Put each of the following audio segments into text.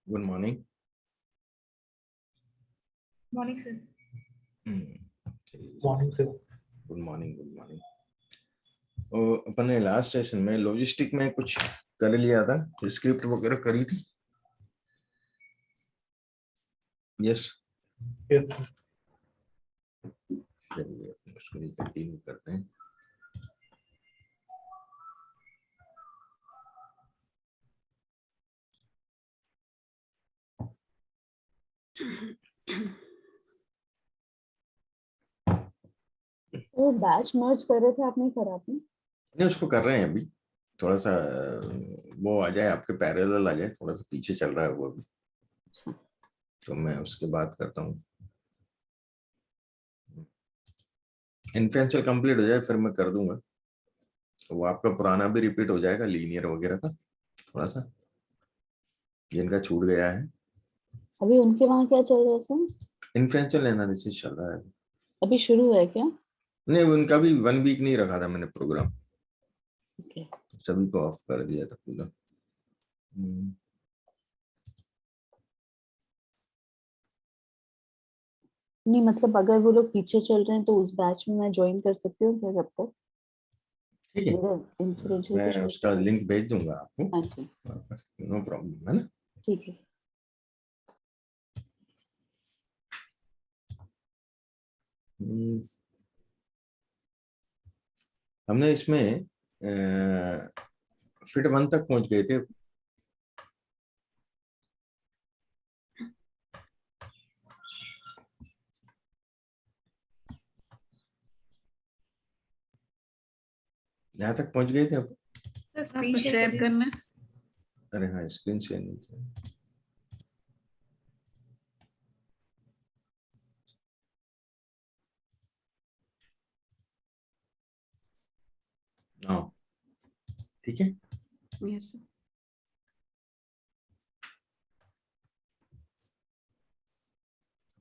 Good morning. Morning sir. Morning sir. Good morning good morning. अपन ने last session में logistic में कुछ कर लिया था, स्क्रिप्ट वगैरह करी थी। यस, चलिए उसको कंटिन्यू करते हैं। वो बैच मर्ज कर रहे थे, आप नहीं करा आपने? नहीं, उसको कर रहे हैं अभी। थोड़ा सा वो आ जाए, आपके पैरेलल आ जाए, थोड़ा सा पीछे चल रहा है वो अभी। अच्छा, तो मैं उसके बाद करता हूँ। इन्फेंशियल कंप्लीट हो जाए फिर मैं कर दूंगा। वो आपका पुराना भी रिपीट हो जाएगा, लीनियर वगैरह का थोड़ा सा जिनका छूट गया है। अभी उनके वहाँ क्या चल रहा है सर? इन्फेंशियल एनालिसिस चल रहा है। अभी शुरू है क्या? नहीं, उनका भी 1 वीक नहीं रखा था मैंने प्रोग्राम। ओके। सभी को ऑफ कर दिया था पूरा। नहीं मतलब अगर वो लोग पीछे चल रहे हैं तो उस बैच में मैं ज्वाइन कर सकती हूँ क्या जब तक? ठीक है, मेरा इंफ्लुएंशियल मैं उसका लिंक भेज दूंगा आपको। अच्छा नो प्रॉब्लम, है ना। ठीक है। हमने इसमें फिट 1 तक पहुंच गए थे। यहाँ तक पहुंच गए थे अब। स्क्रीन शेयर करना। अरे हाँ, स्क्रीन शेयर नहीं किया। हाँ ठीक है। Yes sir.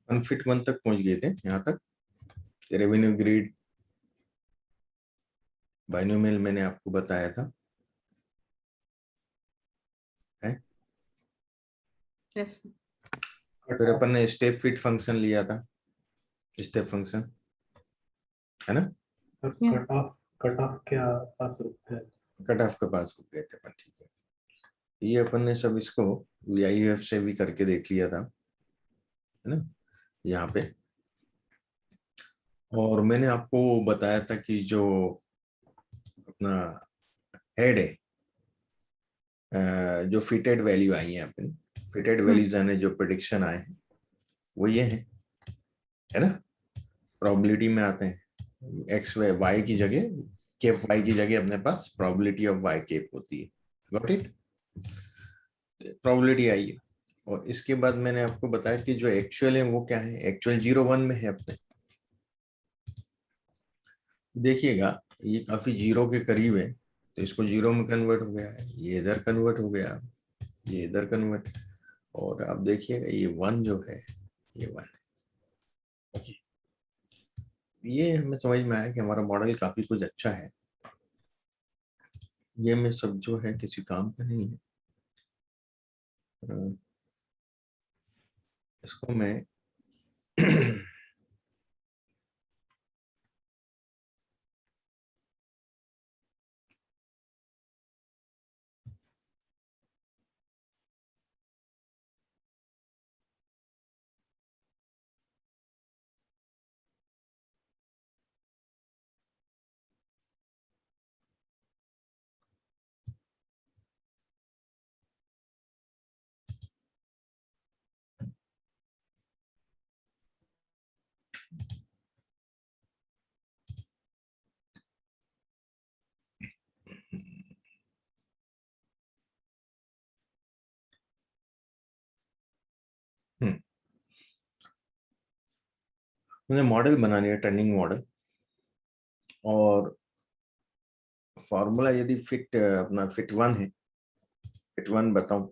हम फिट 1 तक पहुंच गए थे, यहाँ तक। रेवेन्यू ग्रिड बाइनोमियल मैंने आपको बताया था, है। यस। फिर अपन ने स्टेप फिट फंक्शन लिया था, स्टेप फंक्शन, है ना। कट ऑफ क्या पास रुकते हैं? कट ऑफ के पास रुक गए थे अपन, ठीक है। ये अपन ने सब इसको VIF से भी करके देख लिया था, है ना, यहाँ पे। और मैंने आपको बताया था कि जो अपना हेड है, जो फिटेड वैल्यू आई है अपनी, फिटेड वैल्यूज आने जो प्रेडिक्शन आए हैं वो ये है ना। प्रोबेबिलिटी में आते हैं, एक्स वाई की जगह, केप वाई की जगह अपने पास प्रोबेबिलिटी ऑफ वाई केप होती है। Got it. प्रोबेबिलिटी आई है। और इसके बाद मैंने आपको बताया कि जो एक्चुअल है वो क्या है। एक्चुअल 0 1 में है अपने। देखिएगा ये काफी 0 के करीब है, तो इसको 0 में कन्वर्ट हो गया है, ये इधर कन्वर्ट हो गया, ये इधर कन्वर्ट। और अब देखिएगा ये 1 जो है, ये 1। ओके, ये हमें समझ में आया कि हमारा मॉडल काफी कुछ अच्छा है। ये में सब जो है किसी काम का नहीं है। इसको मैं मुझे मॉडल बनानी है, टर्निंग मॉडल। और फॉर्मूला यदि फिट अपना फिट 1 है, फिट 1 बताऊं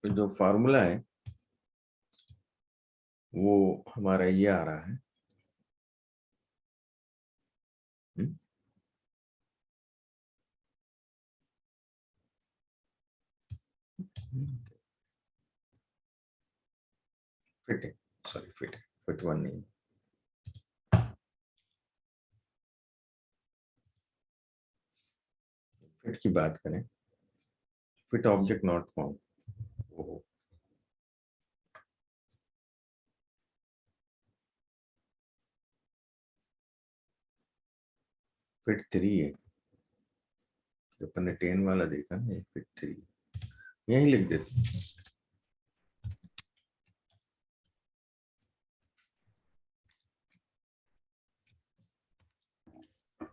तो जो फॉर्मूला है वो हमारा ये आ रहा है। फिट है, सॉरी फिट वन नहीं। फिट की बात करें, फिट ऑब्जेक्ट नॉट फाउंड, ओहो फिट 3 है, जो अपन ने 10 वाला देखा ना, फिट 3 यही लिख देते।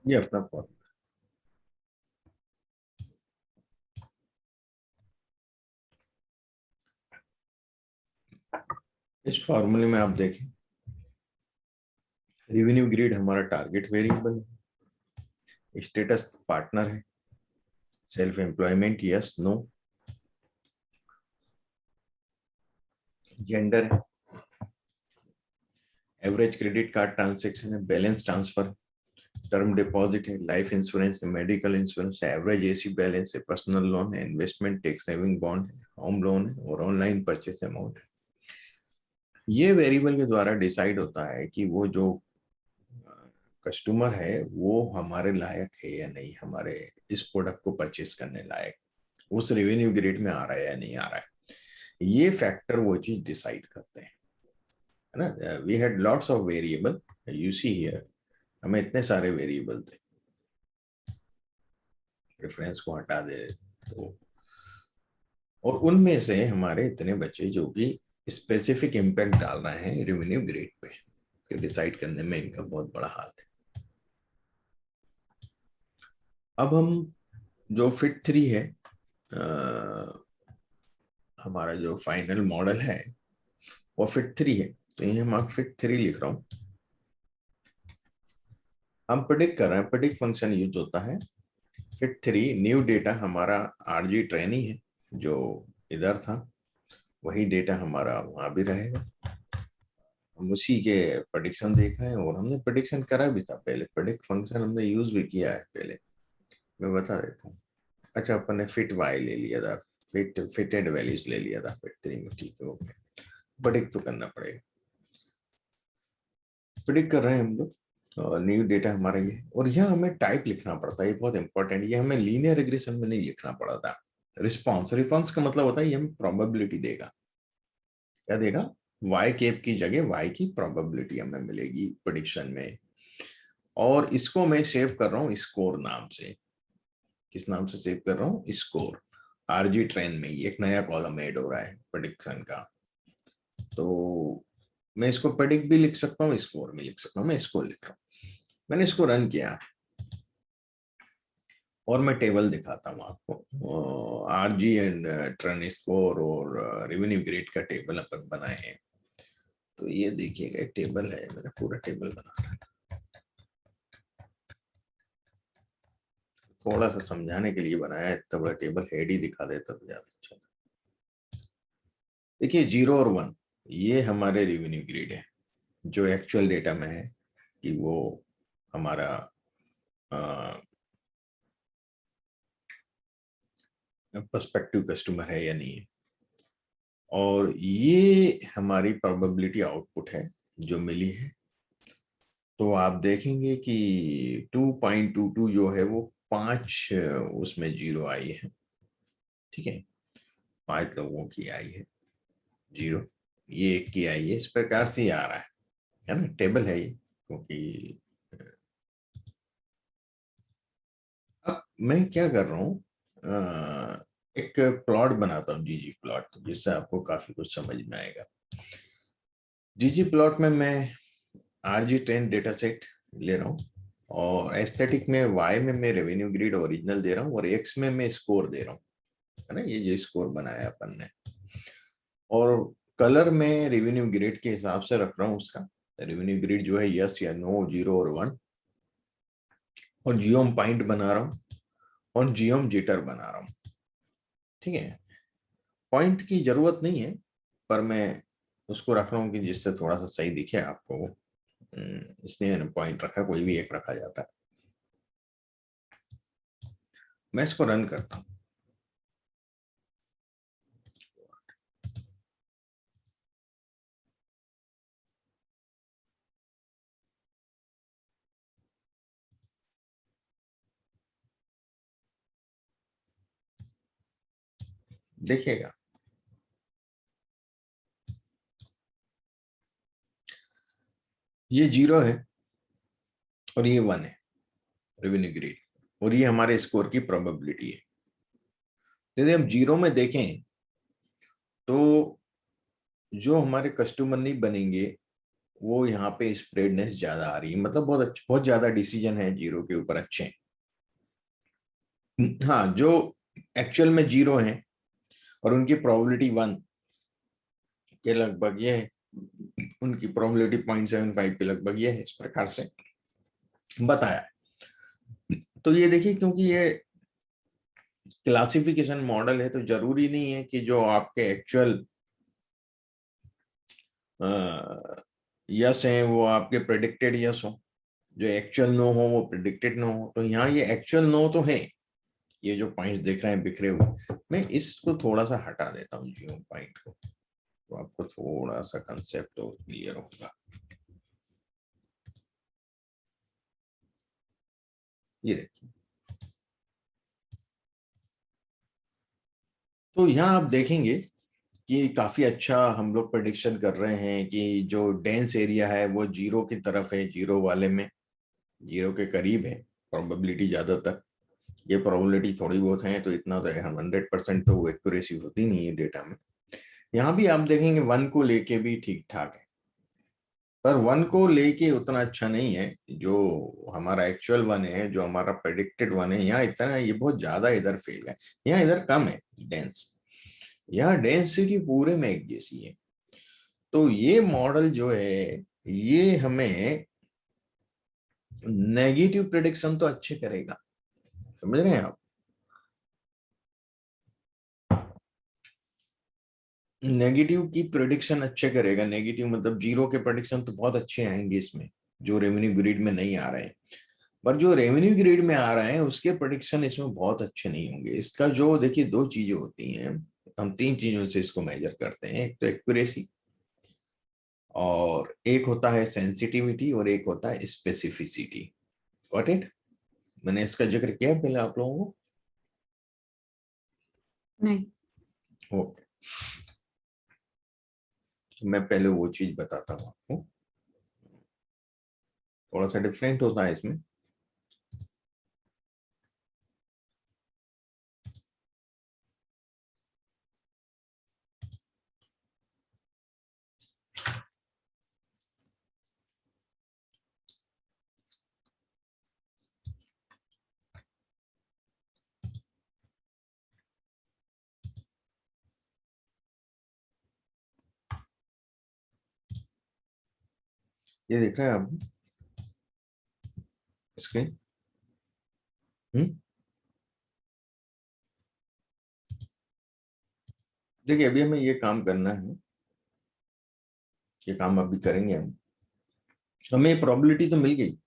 ये अपना फॉर्मूला, इस फॉर्मूले में आप देखें, रेवेन्यू ग्रेड हमारा टारगेट वेरिएबल है, स्टेटस पार्टनर है, self employment yes no, gender है, एवरेज क्रेडिट कार्ड ट्रांजैक्शन है, बैलेंस ट्रांसफर, टर्म डिपॉजिट है, लाइफ इंश्योरेंस है, मेडिकल इंश्योरेंस है, एवरेज एसी बैलेंस है, पर्सनल लोन है, इन्वेस्टमेंट टेक्स सेविंग बॉन्ड है, होम लोन है और ऑनलाइन परचेस अमाउंट है। ये वेरिएबल के द्वारा डिसाइड होता है कि वो जो कस्टमर है वो हमारे लायक है या नहीं, हमारे इस प्रोडक्ट को परचेस करने लायक, उस रेवेन्यू ग्रेड में आ रहा है या नहीं आ रहा है। ये फैक्टर वो चीज डिसाइड करते हैं, है ना। We had lots of variable, you see here, हमें इतने सारे वेरिएबल थे, रेफरेंस को हटा दे तो, और उनमें से हमारे इतने बच्चे जो कि स्पेसिफिक इम्पैक्ट डाल रहे हैं रेवेन्यू ग्रेड पे, डिसाइड करने में इनका बहुत बड़ा हाथ है। अब हम जो फिट 3 है, हमारा जो फाइनल मॉडल है वो फिट 3 है, तो ये हम फिट 3 लिख रहा हूं। हम प्रिडिक्ट कर रहे हैं, प्रिडिक्ट फंक्शन यूज होता है फिट 3, न्यू डेटा हमारा आरजी ट्रेनी है जो इधर था, वही डेटा हमारा वहां भी रहेगा। हम उसी के प्रेडिक्शन देख रहे हैं, और हमने प्रेडिक्शन करा भी था पहले, प्रेडिक्ट फंक्शन हमने यूज भी किया है पहले, मैं बता देता हूँ। अच्छा, अपन ने फिट वाई ले लिया था, फिटेड वैल्यूज ले लिया था फिट 3 में, ठीक है ओके। प्रेडिक्ट तो करना पड़ेगा, प्रिडिक्ट कर रहे हैं हम लोग, न्यू डेटा हमारा ये, और यहाँ हमें टाइप लिखना पड़ता है, ये बहुत इंपॉर्टेंट, ये हमें लीनियर रिग्रेशन में नहीं लिखना पड़ा था। रिस्पॉन्स, रिस्पॉन्स का मतलब होता है ये हमें प्रोबेबिलिटी देगा, क्या देगा, वाई कैप की जगह वाई की प्रोबेबिलिटी हमें मिलेगी प्रिडिक्शन में, और इसको मैं सेव कर रहा हूँ स्कोर नाम से। किस नाम से सेव कर रहा हूँ, स्कोर, आरजी ट्रेन में एक नया कॉलम ऐड हो रहा है प्रिडिक्शन का, तो मैं इसको प्रेडिक्ट भी लिख सकता हूँ, स्कोर भी लिख सकता हूँ, मैं इसको लिख रहा हूँ। मैंने इसको रन किया और मैं टेबल दिखाता हूँ आपको, आरजी एंड ट्रेन स्कोर और रेवेन्यू ग्रेड का टेबल अपन बनाए हैं। तो ये देखिएगा टेबल है, मैंने पूरा टेबल बना रहा है, थोड़ा सा समझाने के लिए बनाया है, इतना बड़ा टेबल हेड ही दिखा देता तो ज्यादा अच्छा था। देखिए 0 और 1 ये हमारे रेवेन्यू ग्रेड है, जो एक्चुअल डेटा में है कि वो हमारा पर्सपेक्टिव कस्टमर है या नहीं है, और ये हमारी प्रोबेबिलिटी आउटपुट है जो मिली है। तो आप देखेंगे कि 2.22 जो है वो 5 उसमें 0 आई है, ठीक है, 5 लोगों की आई है 0, ये एक की आई है, इस प्रकार से ही आ रहा है ना, टेबल है ये, क्योंकि अब मैं क्या कर रहा हूँ, एक प्लॉट बनाता हूँ, जीजी प्लॉट, जिससे आपको काफी कुछ समझ में आएगा। जीजी प्लॉट में मैं आरजी ट्रेन डेटा सेट ले रहा हूँ, और एस्थेटिक में वाई में मैं रेवेन्यू ग्रिड ओरिजिनल दे रहा हूँ, और एक्स में मैं स्कोर दे रहा हूँ, है ना, ये जो स्कोर बनाया अपन ने, और कलर में रेवेन्यू ग्रिड के हिसाब से रख रहा हूँ उसका, रेवेन्यू ग्रिड जो है यस या नो, 0 और 1, और जियोम पॉइंट बना रहा हूँ और जियोम जिटर बना रहा हूँ, ठीक है। पॉइंट की जरूरत नहीं है, पर मैं उसको रख रहा हूँ कि जिससे थोड़ा सा सही दिखे आपको, इसलिए पॉइंट रखा, कोई भी एक रखा जाता है। मैं इसको रन करता हूँ, देखिएगा ये 0 है और ये 1 है रेवेन्यू ग्रेड, और ये हमारे स्कोर की प्रोबेबिलिटी है। यदि हम 0 में देखें तो जो हमारे कस्टमर नहीं बनेंगे वो यहाँ पे स्प्रेडनेस ज्यादा आ रही है, मतलब बहुत ज्यादा डिसीजन है 0 के ऊपर अच्छे हैं। हाँ, जो एक्चुअल में 0 है और उनकी प्रोबेबिलिटी 1 के लगभग ये है, उनकी प्रोबेबिलिटी 0.75 के लगभग ये है, इस प्रकार से बताया। तो ये देखिए, क्योंकि ये क्लासिफिकेशन मॉडल है तो जरूरी नहीं है कि जो आपके एक्चुअल यस हैं वो आपके प्रेडिक्टेड यस हो, जो एक्चुअल नो हो वो प्रेडिक्टेड नो हो। तो यहाँ ये एक्चुअल नो तो है, ये जो पॉइंट्स देख रहे हैं बिखरे हुए, मैं इसको थोड़ा सा हटा देता हूँ 0 पॉइंट को, तो आपको थोड़ा सा कंसेप्ट और क्लियर होगा। ये देखिए, तो यहाँ आप देखेंगे कि काफी अच्छा हम लोग प्रेडिक्शन कर रहे हैं कि जो डेंस एरिया है वो 0 की तरफ है, 0 वाले में 0 के करीब है प्रोबेबिलिटी ज्यादातर। ये प्रोबेबिलिटी थोड़ी बहुत है, तो इतना तो 100% तो एक्यूरेसी होती नहीं है डेटा में। यहाँ भी आप देखेंगे 1 को लेके भी ठीक ठाक है, पर 1 को लेके उतना अच्छा नहीं है। जो हमारा एक्चुअल 1 है, जो हमारा प्रेडिक्टेड 1 है, यहाँ इतना ये बहुत ज्यादा इधर फेल है, यहाँ इधर कम है डेंस, यहाँ डेंसिटी पूरे में एक जैसी है। तो ये मॉडल जो है ये हमें नेगेटिव प्रेडिक्शन तो अच्छे करेगा, समझ रहे हैं आप। नेगेटिव की प्रेडिक्शन अच्छे करेगा, नेगेटिव मतलब 0 के प्रेडिक्शन तो बहुत अच्छे आएंगे इसमें, जो रेवेन्यू ग्रिड में नहीं आ रहे हैं। पर जो रेवेन्यू ग्रिड में आ रहे हैं उसके प्रेडिक्शन इसमें बहुत अच्छे नहीं होंगे। इसका जो देखिए 2 चीजें होती हैं, हम 3 चीजों से इसको मेजर करते हैं, एक तो एक्यूरेसी, और एक होता है सेंसिटिविटी, और एक होता है स्पेसिफिसिटी। Got it? मैंने इसका जिक्र किया पहले आप लोगों को? नहीं। ओके, मैं पहले वो चीज बताता हूँ आपको, थोड़ा सा डिफरेंट होता है इसमें। ये देख रहे हैं आप स्क्रीन? देखिए, अभी हमें ये काम करना है, ये काम अभी करेंगे हम। हमें प्रोबेबिलिटी तो मिल गई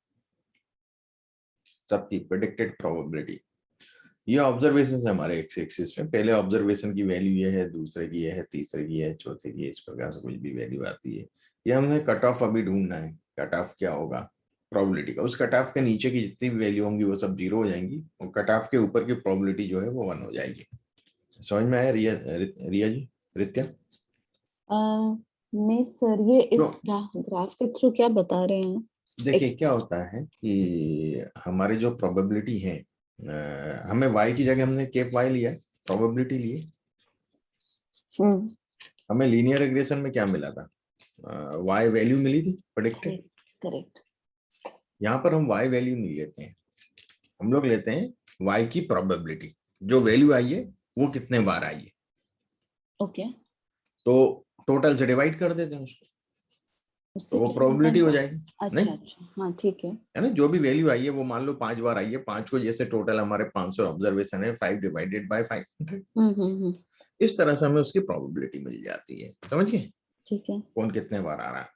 सबकी, प्रेडिक्टेड प्रोबेबिलिटी। ये ऑब्जर्वेशन है हमारे एक्स एक्सिस में, पहले ऑब्जर्वेशन की वैल्यू ये है, दूसरे की ये है, तीसरे की है, चौथे की है, इस प्रकार से कुछ भी वैल्यू आती है। ये हमने कट ऑफ अभी ढूंढना है, कट ऑफ क्या होगा प्रोबेबिलिटी का। उस कट ऑफ के नीचे की जितनी भी वैल्यू होंगी वो सब 0 हो जाएंगी, और कट ऑफ के ऊपर की प्रोबेबिलिटी जो है वो 1 हो जाएगी। समझ में आया रिया जी, रित्या? नहीं सर, ये इस तो ग्राफ के थ्रू क्या बता रहे हैं? देखिए क्या होता है कि हमारे जो प्रोबेबिलिटी है, हमें y की जगह हमने केप y लिया, प्रोबेबिलिटी लिए। हमें लीनियर रिग्रेशन में क्या मिला था? y वैल्यू मिली थी प्रेडिक्टेड। करेक्ट। यहाँ पर हम y वैल्यू नहीं लेते हैं, हम लोग लेते हैं y की प्रोबेबिलिटी, जो वैल्यू आई है वो कितने बार आई है। ओके, तो टोटल से डिवाइड कर देते हैं उसको, उससे तो वो क्या प्रोबेबिलिटी हो होगा? जाएगी। अच्छा नहीं अच्छा, हाँ ठीक है। है ना, जो भी वैल्यू आई है वो मान लो 5 बार आई है, 5 को जैसे टोटल हमारे 500 ऑब्जर्वेशन है, 5 डिवाइडेड बाय 500, इस तरह से हमें उसकी प्रोबेबिलिटी मिल जाती है। समझिए ठीक है। कौन कितने बार आ रहा है,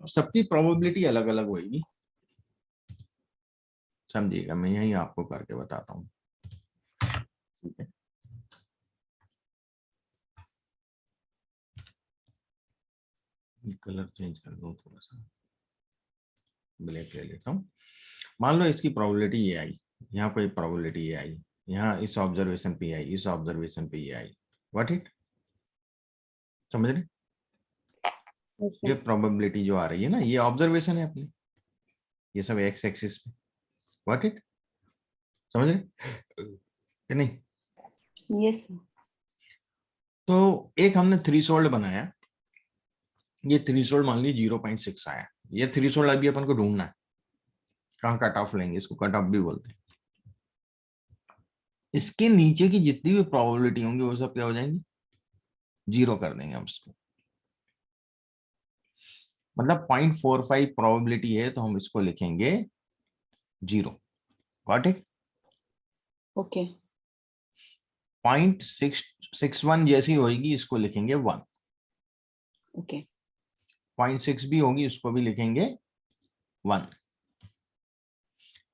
सबकी प्रोबेबिलिटी अलग अलग होगी, समझिएगा। मैं यही आपको करके बताता हूँ, ठीक है। कलर चेंज कर दूं, थोड़ा सा ब्लैक ले लेता हूँ। मान लो इसकी प्रोबेबिलिटी ये आई, यहाँ कोई प्रोबेबिलिटी ये आई, यहाँ इस ऑब्जर्वेशन पे आई, इस ऑब्जर्वेशन पे ये आई, व्हाट इट, समझ रहे? Yes, ये sir. प्रोबेबिलिटी जो आ रही है ना, ये ऑब्जर्वेशन है अपनी, ये सब एक्स एक्सिस पे, व्हाट इट, समझ रहे कि नहीं? Yes, sir. तो एक हमने थ्रीशोल्ड बनाया, ये थ्रीशोल्ड मान लीजिए 0.6 आया, ये थ्रीशोल्ड अभी अपन को ढूंढना है, कहाँ कट ऑफ लेंगे, इसको कट ऑफ भी बोलते हैं। इसके नीचे की जितनी भी प्रोबेबिलिटी होंगी वो सब क्या हो जाएंगी, जीरो कर देंगे हम इसको। मतलब 0.45 प्रोबेबिलिटी है तो हम इसको लिखेंगे जीरो, गॉट इट। Okay. 0.661 जैसी होगी इसको लिखेंगे 1, Okay. 0.6 भी होगी उसको भी लिखेंगे 1,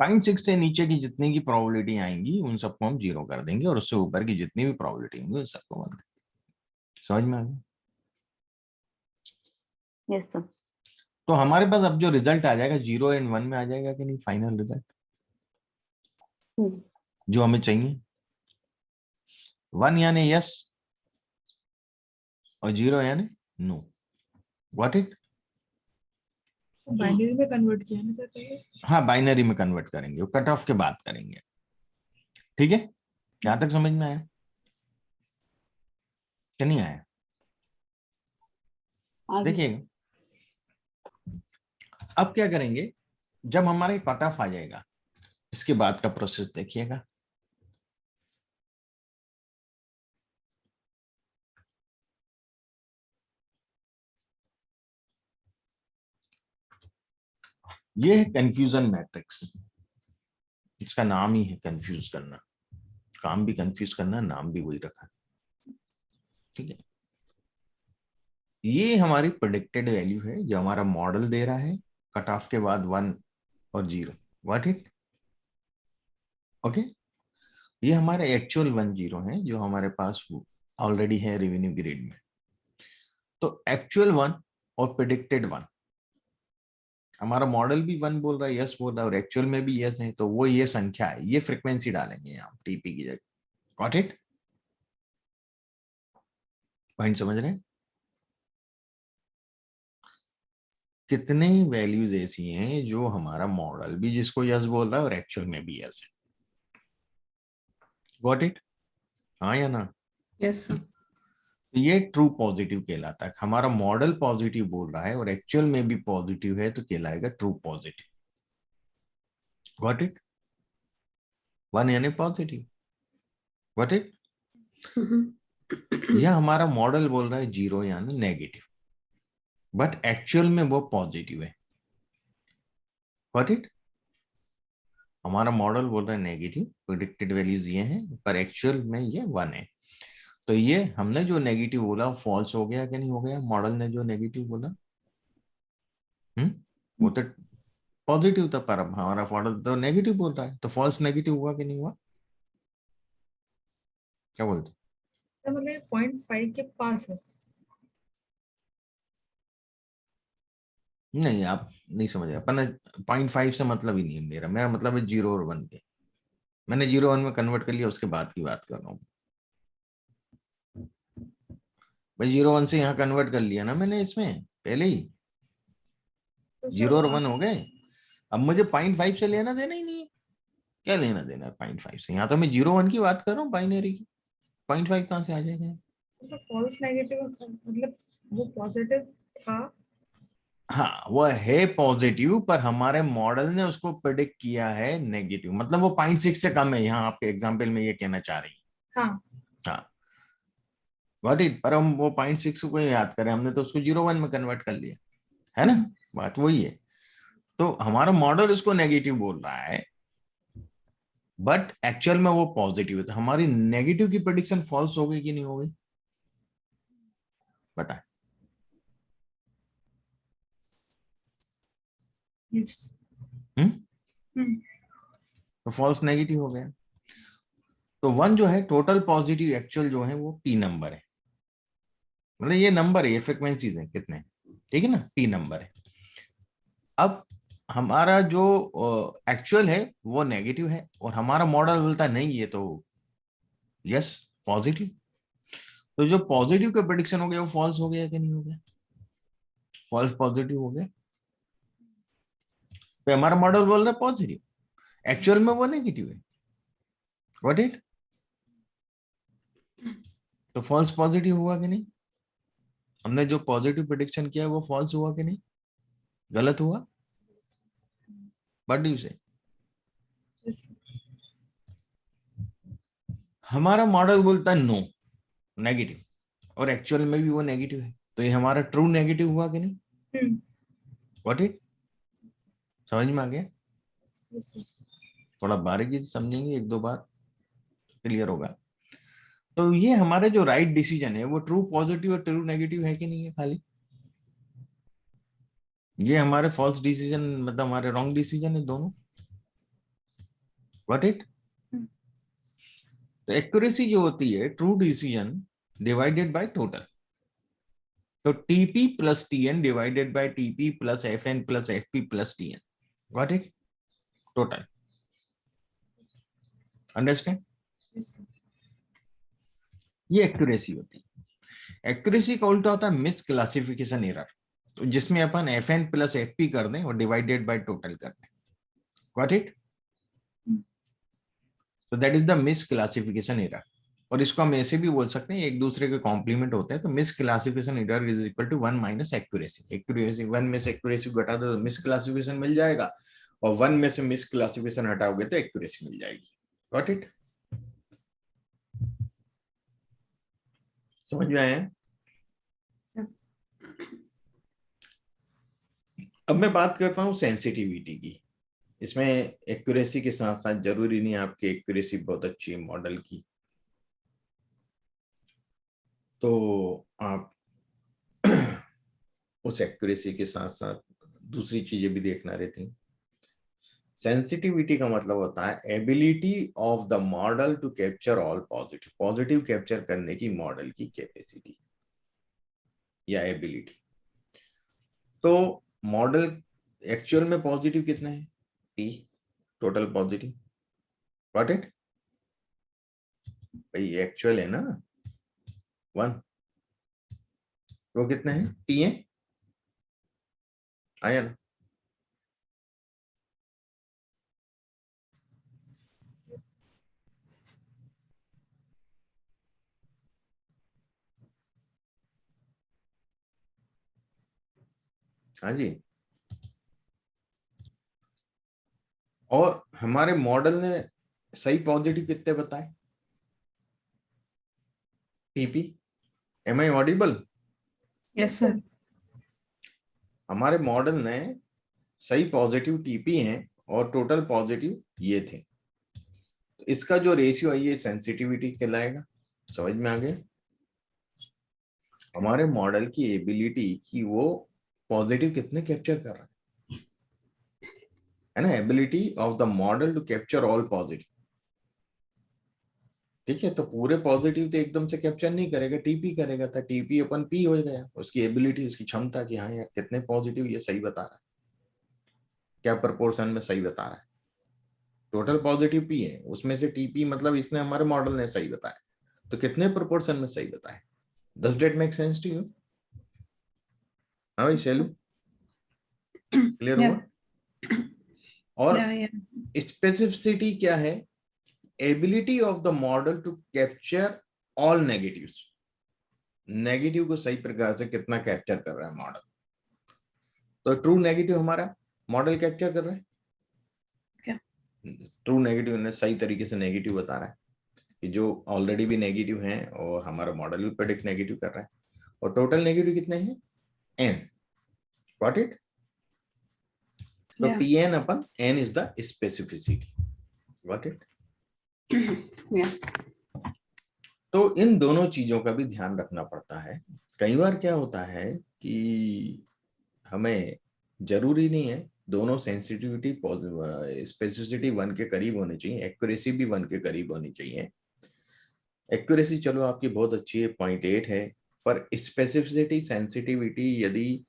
0.6 से नीचे की जितनी की प्रोबेबिलिटी आएंगी उन सबको हम जीरो कर देंगे, और उससे ऊपर की जितनी भी प्रोबेबिलिटी होंगी उन सबको 1। समझ में आ गया? Yes, sir. तो हमारे पास अब जो रिजल्ट आ जाएगा 0 एंड 1 में आ जाएगा कि नहीं, फाइनल रिजल्ट जो हमें चाहिए। 1 यानी यस और 0 यानी नो, व्हाट इट। बाइनरी में कन्वर्ट किया ना सर पहले? हाँ, बाइनरी में कन्वर्ट करेंगे, वो कट ऑफ के बाद करेंगे, ठीक है? यहां तक समझ में आया कि नहीं आया? आगे. देखिएगा अब क्या करेंगे, जब हमारे कट ऑफ आ जाएगा इसके बाद का प्रोसेस देखिएगा। ये है कंफ्यूजन मैट्रिक्स, इसका नाम ही है कंफ्यूज करना, काम भी कंफ्यूज करना, नाम भी वही रखा, ठीक है? ये हमारी प्रेडिक्टेड वैल्यू है जो हमारा मॉडल दे रहा है, कट ऑफ के बाद 1 और 0, व्हाट इट, ओके। ये हमारे एक्चुअल 1 0 है जो हमारे पास ऑलरेडी है रेवेन्यू ग्रिड में। तो एक्चुअल 1 और प्रेडिक्टेड 1, हमारा मॉडल भी 1 बोल रहा है, यस बोल रहा है, और एक्चुअल में भी यस है, तो वो ये संख्या है, ये फ्रीक्वेंसी डालेंगे यहाँ टीपी की जगह, गॉट इट, पॉइंट समझ रहे हैं? कितने वैल्यूज ऐसी हैं जो हमारा मॉडल भी जिसको यस बोल रहा है और एक्चुअल में भी यस है, गॉट इट, हाँ या ना? Yes sir. ये ट्रू पॉजिटिव कहलाता है, हमारा मॉडल पॉजिटिव बोल रहा है और एक्चुअल में भी पॉजिटिव है तो कहलाएगा ट्रू पॉजिटिव, गॉट इट। 1 यानी पॉजिटिव, गॉट इट। यह हमारा मॉडल बोल रहा है 0 यानी नेगेटिव, बट एक्चुअल में वो पॉजिटिव है, गॉट इट। हमारा मॉडल बोल रहा है नेगेटिव, प्रेडिक्टेड वैल्यूज ये हैं, पर एक्चुअल में ये 1 है। तो ये हमने जो नेगेटिव बोला फॉल्स हो गया कि नहीं हो गया, मॉडल ने जो नेगेटिव बोला, वो तो पॉजिटिव था, पर अब हमारा मॉडल तो नेगेटिव बोल रहा है, तो फॉल्स नेगेटिव हुआ कि नहीं हुआ, क्या बोलते? तो मतलब 0.5 के पास है। नहीं, आप नहीं समझ, अपन 0.5 से मतलब ही नहीं है मेरा, मेरा मतलब है 0 और 1 के, मैंने 0 1 में कन्वर्ट कर लिया, उसके बाद की बात कर रहा हूँ भाई। 0 1 से यहाँ कन्वर्ट कर लिया ना मैंने, इसमें पहले ही तो 0 और सर 1 हो गए। अब मुझे 0.5 से लेना देना ही नहीं है, क्या लेना देना है 0.5 से, यहाँ तो मैं 0 1 की बात कर रहा हूँ बाइनरी की, 0.5 कहाँ से आ जाएगा? सर फॉल्स नेगेटिव मतलब वो पॉजिटिव था। हाँ, वो है पॉजिटिव, पर हमारे मॉडल ने उसको प्रेडिक्ट किया है नेगेटिव, मतलब वो 0.6 से कम है, यहाँ आपके एग्जाम्पल में ये कहना चाह रही है। हाँ हाँ, गॉट इट। पर हम वो 0.6 को याद करें, हमने तो उसको 0 1 में कन्वर्ट कर लिया है ना, बात वही है। तो हमारा मॉडल उसको नेगेटिव बोल रहा है, बट एक्चुअल में वो पॉजिटिव है, तो हमारी नेगेटिव की प्रेडिक्शन फॉल्स हो गई कि नहीं हो गई, बताएं। यस। तो फॉल्स नेगेटिव हो गया। तो 1 जो है टोटल पॉजिटिव, एक्चुअल जो है वो पी नंबर है, मतलब ये नंबर है, ये फ्रिक्वेंसीज है कितने, ठीक है ना, पी नंबर है। अब हमारा जो एक्चुअल है वो नेगेटिव है और हमारा मॉडल बोलता है नहीं ये तो यस पॉजिटिव। तो जो पॉजिटिव का प्रेडिक्शन हो गया वो फॉल्स हो गया कि नहीं हो गया? फॉल्स पॉजिटिव हो गया। तो हमारा मॉडल बोल रहा है पॉजिटिव, एक्चुअल में वो नेगेटिव है। What it? तो फॉल्स पॉजिटिव हुआ कि नहीं? हमने जो पॉजिटिव प्रेडिक्शन किया है वो फॉल्स हुआ कि नहीं? गलत हुआ? व्हाट डू यू से? Yes, sir. हमारा मॉडल बोलता है नो नेगेटिव, और एक्चुअल में भी वो नेगेटिव है। तो ये हमारा ट्रू नेगेटिव हुआ कि नहीं? Hmm. What it? समझ में आ गया? Yes, sir. थोड़ा बारीकी से समझेंगे, एक दो बार क्लियर होगा। तो ये हमारे जो राइट डिसीजन है वो ट्रू पॉजिटिव और ट्रू नेगेटिव है कि नहीं है खाली? ये हमारे फॉल्स डिसीजन मतलब हमारे रॉन्ग डिसीजन है दोनों। What it? Hmm. तो एक्यूरेसी जो होती है true decision divided by total. तो TP plus TN divided by TP plus FN plus FP plus TN. What it? Total. Understand? Yes, sir. ये एक्यूरेसी होती है। एक्यूरेसी का उल्टा होता है मिस क्लासिफिकेशन एरर, तो जिसमें अपन F N plus F P कर दें और डिवाइडेड बाय टोटल कर दें। Got it? तो that is the misclassification error. और इसको हम ऐसे भी बोल सकते हैं, एक दूसरे के कॉम्प्लीमेंट होते हैं। तो misclassification error is equal to 1 minus accuracy. Accuracy 1 में से एक्यूरेसी घटा दो तो मिस क्लासिफिकेशन मिल जाएगा, और 1 में से मिस क्लासिफिकेशन हटाओगे तो एक्यूरेसी मिल जाएगी। Got it? समझ में आया? अब मैं बात करता हूं सेंसिटिविटी की। इसमें एक्यूरेसी के साथ साथ जरूरी नहीं आपकी एक्यूरेसी बहुत अच्छी है मॉडल की, तो आप उस एक्यूरेसी के साथ साथ दूसरी चीजें भी देखना रहती हैं। सेंसिटिविटी का मतलब होता है ability of the model to capture all positive. Positive capture करने की मॉडल की कैपेसिटी या एबिलिटी। तो मॉडल एक्चुअल में पॉजिटिव कितना है? T total positive. Got it? भाई एक्चुअल है ना 1, वो कितना है? टी है, आया ना? Yes. हाँ जी। और हमारे मॉडल ने सही पॉजिटिव कितने बताए? TP. Am I audible? Yes, sir. हमारे मॉडल ने सही पॉजिटिव टीपी हैं और टोटल पॉजिटिव ये थे। तो इसका जो रेशियो है ये सेंसिटिविटी कहलाएगा। समझ में आ गया? हमारे मॉडल की एबिलिटी कि वो पॉजिटिव कितने कैप्चर कर रहा है ना, ability of the model to capture all positive. ठीक है, तो पूरे पॉजिटिव तो एकदम से कैप्चर नहीं करेगा, टीपी करेगा, था टीपी अपन पी हो गया। उसकी एबिलिटी, उसकी क्षमता कि हाँ यार कितने पॉजिटिव ये सही बता रहा है, क्या प्रपोर्शन में सही बता रहा है। टोटल पॉजिटिव पी है, उसमें से टीपी मतलब इसने हमारे मॉडल ने सही बताया, तो कितने प्रोपोर्शन में सही बताया। Does that make sense to you? हाँ भाई शैलू, क्लियर हुआ? और स्पेसिफिसिटी क्या है? Ability of the model to capture all negatives. Negative को सही प्रकार से कितना कैप्चर कर रहा है मॉडल। तो ट्रू नेगेटिव हमारा मॉडल कैप्चर कर रहा है क्या? ट्रू नेगेटिव ने सही तरीके से नेगेटिव बता रहा है कि जो ऑलरेडी भी नेगेटिव हैं, और हमारा मॉडल भी प्रेडिक्ट नेगेटिव कर रहा है। और टोटल नेगेटिव कितने हैं? n। Got it? तो Yeah. tn upon n is the specificity. Got it? Yeah. तो इन दोनों चीजों का भी ध्यान रखना पड़ता है। कई बार क्या होता है कि हमें जरूरी नहीं है दोनों सेंसिटिविटी स्पेसिफिसिटी 1 के करीब होनी चाहिए, एक्यूरेसी भी 1 के करीब होनी चाहिए। एक्यूरेसी चलो आपकी बहुत अच्छी है, 0.8 है, पर स्पेसिफिसिटी सेंसिटिविटी यदि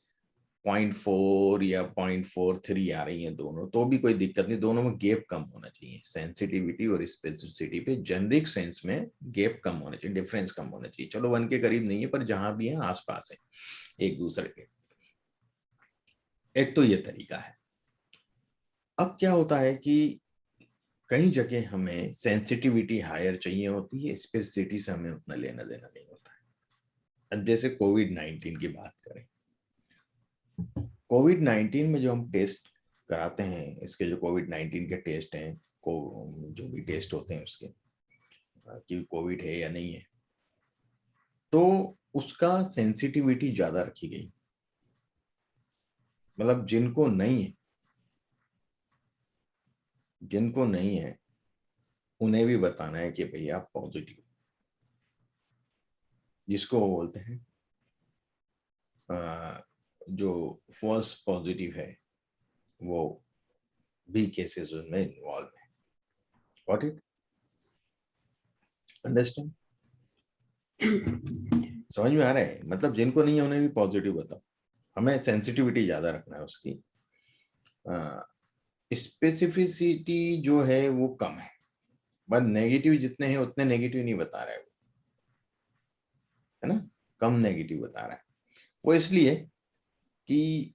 0.4 या 0.43 आ रही हैं दोनों, तो भी कोई दिक्कत नहीं, दोनों में गैप कम होना चाहिए। सेंसिटिविटी और स्पेसिफिसिटी पे जेनरिक सेंस में गैप कम होना चाहिए, डिफरेंस कम होना चाहिए। चलो 1 के करीब नहीं है, पर जहां भी है आसपास है एक दूसरे के। एक तो ये तरीका है। अब क्या होता है कि कई जगह हमें सेंसिटिविटी हायर चाहिए होती है, स्पेसिफिसिटी से हमें उतना लेना देना नहीं होता है। अब जैसे कोविड-19 की बात करें, कोविड-19 में जो हम टेस्ट कराते हैं, इसके जो कोविड-19 के टेस्ट हैं, को जो भी टेस्ट होते हैं उसके कि कोविड है या नहीं है, तो उसका सेंसिटिविटी ज्यादा रखी गई। मतलब जिनको नहीं है उन्हें भी बताना है कि भैया आप पॉजिटिव, जिसको वो बोलते हैं जो फॉल्स पॉजिटिव है, वो भी केसेस उसमें इन्वॉल्व है। Got it? अंडरस्टैंड? समझ में आ रहा है? मतलब जिनको नहीं है उन्हें भी पॉजिटिव बताओ, हमें सेंसिटिविटी ज्यादा रखना है उसकी। स्पेसिफिसिटी जो है वो कम है, बस नेगेटिव जितने हैं उतने नेगेटिव नहीं बता रहा है ना, कम नेगेटिव बता रहा है। वो इसलिए कि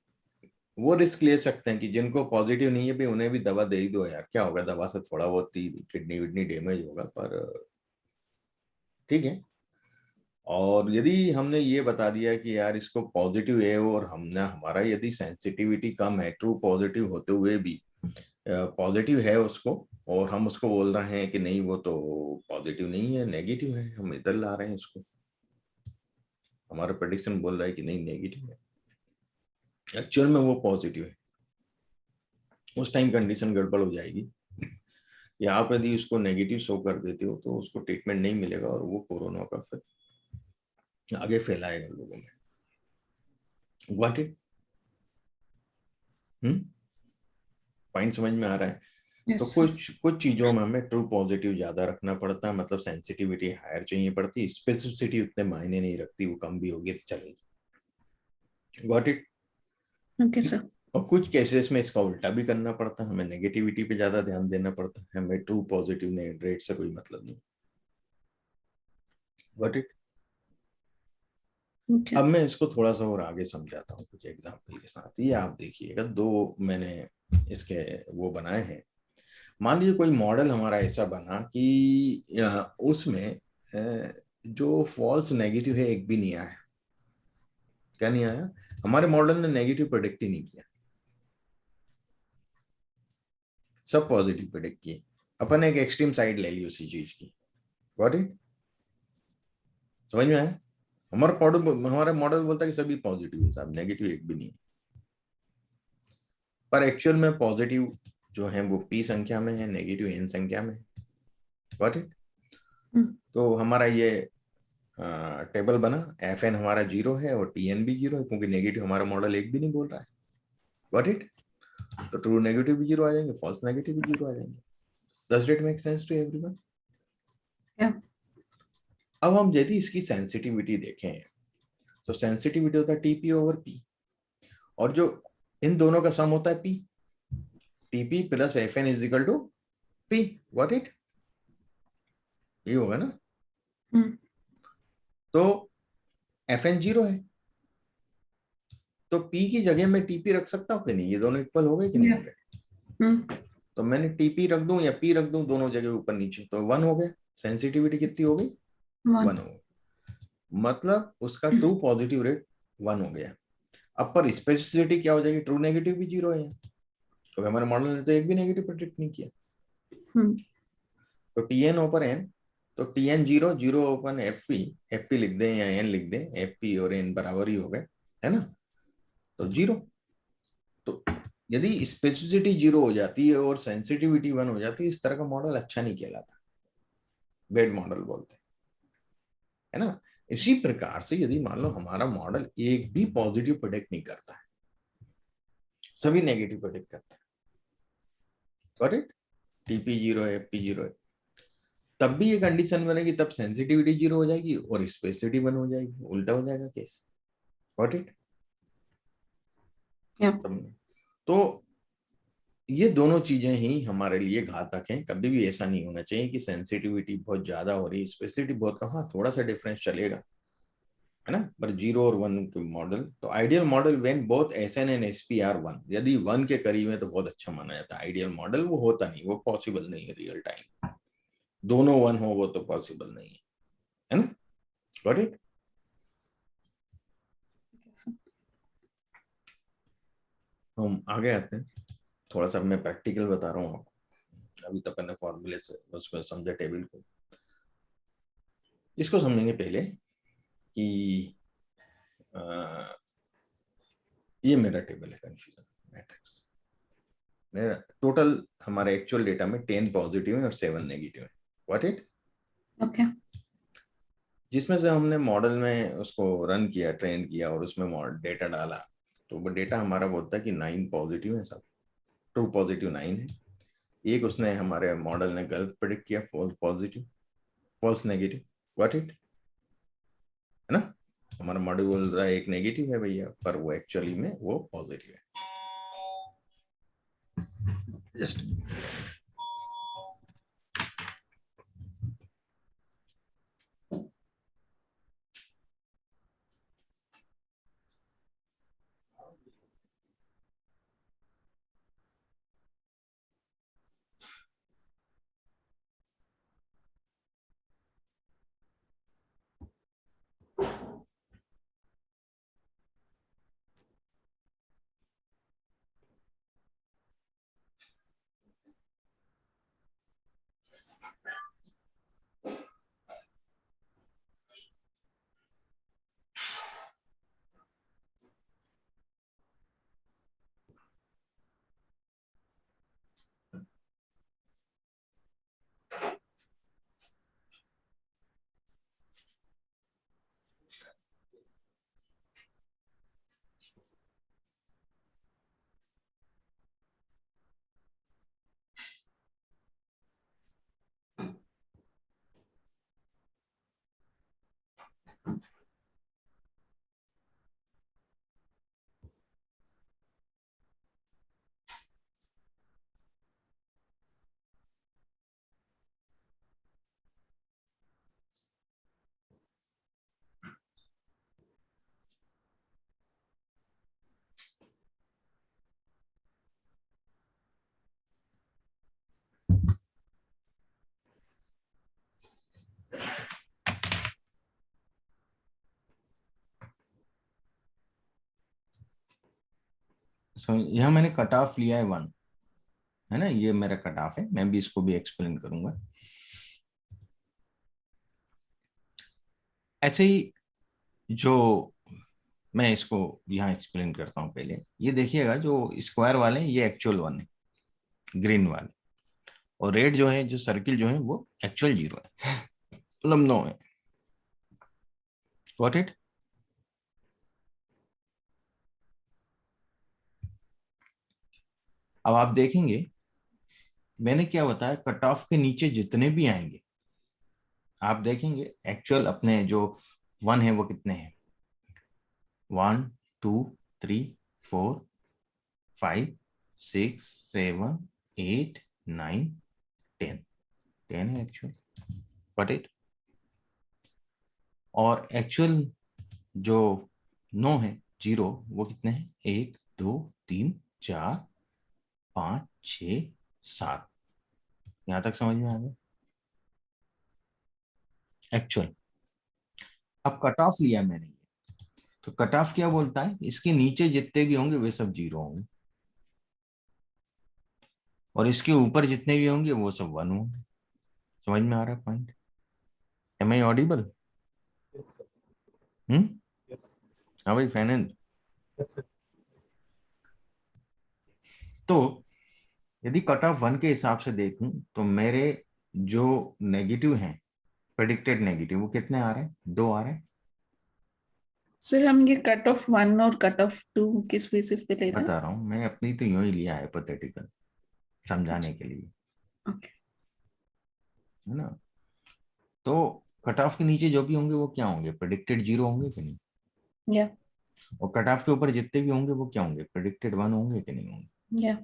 वो रिस्क ले सकते हैं कि जिनको पॉजिटिव नहीं है भी उन्हें भी दवा दे ही दो यार, क्या होगा, दवा से थोड़ा बहुत ही किडनी विडनी डैमेज होगा, पर ठीक है। और यदि हमने ये बता दिया कि यार इसको पॉजिटिव है, और हमने हमारा यदि सेंसिटिविटी कम है, ट्रू पॉजिटिव होते हुए भी पॉजिटिव है उसको, और हम उसको बोल रहे हैं कि नहीं वो तो पॉजिटिव नहीं है, नेगेटिव है, हम इधर ला रहे हैं उसको, हमारा प्रेडिक्शन बोल रहा है कि नहीं नेगेटिव है, एक्चुअल में वो पॉजिटिव है, उस टाइम कंडीशन गड़बड़ हो जाएगी। या आप यदि उसको नेगेटिव शो कर देते हो तो उसको ट्रीटमेंट नहीं मिलेगा, और वो कोरोना का फिर आगे फैलाएगा लोगों में। व्हाट इट पॉइंट समझ में आ रहा है? तो Yes, sir. कुछ कुछ चीजों में हमें ट्रू पॉजिटिव ज्यादा रखना पड़ता है, मतलब सेंसिटिविटी हायर चाहिए पड़ती है, स्पेसिफिसिटी उतने मायने नहीं रखती, वो कम भी होगी तो चलेगी। Got it? Okay, sir. और कुछ केसेस में इसका उल्टा भी करना पड़ता है, हमें नेगेटिविटी पे ज्यादा ध्यान देना पड़ता है, हमें ट्रू पॉजिटिव ने रेट से कोई मतलब नहीं। Got it? Okay. अब मैं इसको थोड़ा सा और आगे समझाता हूँ कुछ एग्जाम्पल के साथ। ये आप देखिएगा, दो मैंने इसके वो बनाए हैं। मान लीजिए कोई मॉडल हमारा ऐसा बना कि उसमें जो फॉल्स नेगेटिव है एक भी नहीं आया। क्या नहीं आया? हमारे मॉडल ने नेगेटिव प्रेडिक्ट ही नहीं किया, सब पॉजिटिव प्रेडिक्ट किए। अपन एक एक्सट्रीम साइड ले ली उसी चीज की। Got it? समझ में आया? हमारा मॉडल बोलता है कि सभी पॉजिटिव है साहब, नेगेटिव एक भी नहीं है, पर एक्चुअल में पॉजिटिव जो है वो p संख्या में है, नेगेटिव n संख्या में है। Got it? तो हमारा ये टेबल बना, fn हमारा 0 है और tn भी 0 है, क्योंकि नेगेटिव हमारा मॉडल एक भी नहीं बोल रहा है। Got it? तो ट्रू नेगेटिव भी 0 आ जाएंगे, फॉल्स नेगेटिव भी 0 आ जाएंगे। Does it make sense to everyone? Yeah. अब हम यदि इसकी सेंसिटिविटी देखें, तो सेंसिटिविटी होता है टीपी ओवर पी, और जो इन दोनों का सम होता है P, TP plus F N is equal to P. What it? ये होगा ना? तो एफ एन 0 है, तो पी की जगह मैं टीपी रख सकता हूँ कि नहीं? ये दोनों इक्वल हो गए कि नहीं हो गए? तो मैंने टीपी रख दूं या पी रख दूं, दोनों जगह ऊपर नीचे, तो 1 हो गया। सेंसिटिविटी कितनी हो गई? 1 हो गई। मतलब उसका ट्रू पॉजिटिव रेट 1 हो गया। अब पर स्पेसिसिटी क्या हो जाएगी? ट्रू नेगेटिव भी 0 है, तो हमारे मॉडल ने तो एक भी नेगेटिव प्रेडिक्ट नहीं किया। तो टी एन ओपर एन, तो T N 0 0 open F P लिख दें या एन लिख दें, एफ पी और एन बराबर ही हो गए, है ना? तो 0। तो यदि स्पेसिफिसिटी 0 हो जाती है और सेंसिटिविटी 1 हो जाती है, इस तरह का मॉडल अच्छा नहीं कहलाता, बेड मॉडल बोलते हैं, है ना? इसी प्रकार से यदि मान लो हमारा मॉडल एक भी पॉजिटिव प्रेडिक्ट नहीं करता है, सभी नेगेटिव प्रेडिक्ट करता है, गॉट इट? टीपी 0 है, एफपी 0 है, तब भी ये कंडीशन बनेगी, तब सेंसिटिविटी 0 हो जाएगी और स्पेसिफिसिटी 1 हो जाएगी, उल्टा हो जाएगा केस। Got it? Yeah. तो ये दोनों चीजें ही हमारे लिए घातक हैं। कभी भी ऐसा नहीं होना चाहिए कि सेंसिटिविटी बहुत ज्यादा हो रही है, स्पेसिफिसिटी बहुत कम, हाँ थोड़ा सा डिफरेंस चलेगा, है ना, पर 0 और 1 के मॉडल। तो ideal model when both SN and SP are 1, यदि 1 के करीब है तो बहुत अच्छा माना जाता है आइडियल मॉडल। वो होता नहीं, वो पॉसिबल नहीं है रियल टाइम, दोनों 1 हो वो तो पॉसिबल नहीं है ना। Got it. हम आगे आते हैं, थोड़ा सा मैं प्रैक्टिकल बता रहा हूँ आपको। अभी तक मैंने फॉर्मूले से उसको समझा, टेबल को, इसको समझेंगे पहले कि ये मेरा टेबल है कंफ्यूजन मैट्रिक्स। मेरा टोटल हमारे एक्चुअल डेटा में 10 पॉजिटिव है और 7 नेगेटिव है। What it. Okay. जिसमें से हमने मॉडल में उसको रन किया, ट्रेन किया और उसमें डेटा डाला, तो वो डेटा हमारा बोलता है कि 9 पॉजिटिव है, सब ट्रू पॉजिटिव 9 है। एक उसने हमारे मॉडल ने गलत प्रेडिक्ट किया, false positive, false negative. What it, है ना। हमारा मॉडल बोल रहा है एक नेगेटिव है भैया, पर वो एक्चुअली में वो पॉजिटिव है। जस्ट यहाँ मैंने कट ऑफ लिया है 1, है ना, ये मेरा कट ऑफ है। मैं भी इसको भी एक्सप्लेन करूंगा। ऐसे ही जो मैं इसको यहाँ एक्सप्लेन करता हूँ पहले, ये देखिएगा जो स्क्वायर वाले हैं ये एक्चुअल 1 है, ग्रीन वाले, और रेड जो है, जो सर्किल जो है वो एक्चुअल 0 है, मतलब 9 है। Got it. अब आप देखेंगे मैंने क्या बताया, कट ऑफ के नीचे जितने भी आएंगे आप देखेंगे एक्चुअल अपने जो 1 है वो कितने हैं, 1 2 3 4 5 6 7 8 9 10, 10 है एक्चुअल। Got it. और एक्चुअल जो 9 है 0, वो कितने हैं, 1 2 3 4 5 6 7। यहां तक समझ में आ गया एक्चुअल। अब कट ऑफ लिया मैंने, तो कट ऑफ क्या बोलता है, इसके नीचे जितने भी होंगे वे सब 0 होंगे, और इसके ऊपर जितने भी होंगे वो सब 1 होंगे। समझ में आ रहा है point. Am I audible. Yes, sir. Hmm. Yes. हाँ भाई फाइनेंस। Yes, sir. तो यदि कट ऑफ 1 के हिसाब से देखूं तो मेरे जो नेगेटिव हैं, प्रेडिक्टेड नेगेटिव, वो कितने आ रहे हैं, 2 आ रहे हैं। सर हम ये कट ऑफ 1 और कट ऑफ 2 किस बेसिस पे ले रहे हैं? बता रहा हूँ मैं, अपनी तो यूं ही लिया है हाइपोथेटिकल समझाने अच्छा, के लिए, ओके। है ना। तो कट ऑफ के नीचे जो भी होंगे वो क्या होंगे, प्रेडिक्टेड 0 होंगे कि नहीं। या और कट ऑफ के ऊपर जितने भी होंगे वो क्या होंगे, प्रेडिक्टेड वन होंगे कि नहीं होंगे। Yeah.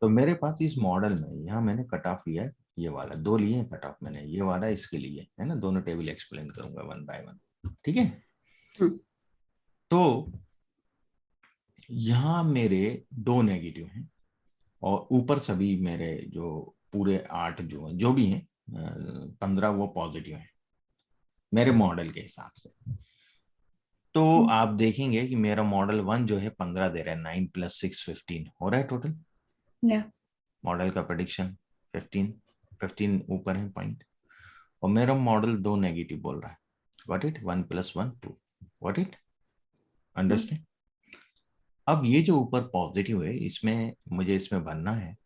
तो मेरे पास इस मॉडल में यहाँ मैंने कट ऑफ लिया है, ये वाला दो लिए हैं कट ऑफ मैंने, ये वाला इसके लिए है ना, दोनों टेबल एक्सप्लेन करूंगा वन बाय वन, ठीक है। हम्म। तो यहाँ मेरे दो नेगेटिव हैं और ऊपर सभी मेरे जो पूरे 8 जो भी हैं 15 वो पॉजिटिव हैं मेरे मॉडल के हिसाब से। तो आप देखेंगे कि मेरा मॉडल 1 जो है 15 दे रहा है, 9 + 6 15 हो रहा है टोटल। Yeah. मॉडल का प्रेडिक्शन 15 ऊपर है पॉइंट, और मेरा मॉडल 2 नेगेटिव बोल रहा है, what it 1 + 1 2, what it understand. अब ये जो ऊपर पॉजिटिव है इसमें मुझे इसमें भरना है,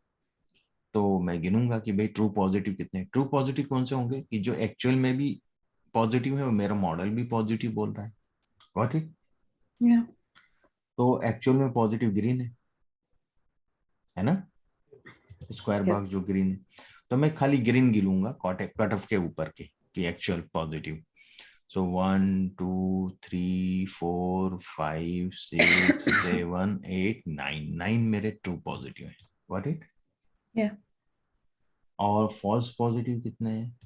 तो मैं गिनूंगा कि भाई ट्रू पॉजिटिव कितने, ट्रू पॉजिटिव कौन से होंगे कि जो एक्चुअल में भी पॉजिटिव है और मेरा मॉडल भी पॉजिटिव बोल रहा है, व्हाट इट। Yeah. तो एक्चुअल में पॉजिटिव ग्रीन है ना, स्क्वायर Yeah. बॉक्स जो ग्रीन है, तो मैं खाली ग्रीन गिनूंगा कट ऑफ के ऊपर के कि एक्चुअल पॉजिटिव। सो 1 2 3 4 5 6 7 8 9 9 मेरे ट्रू पॉजिटिव है, व्हाट इट। Yeah. और फॉल्स पॉजिटिव कितने हैं,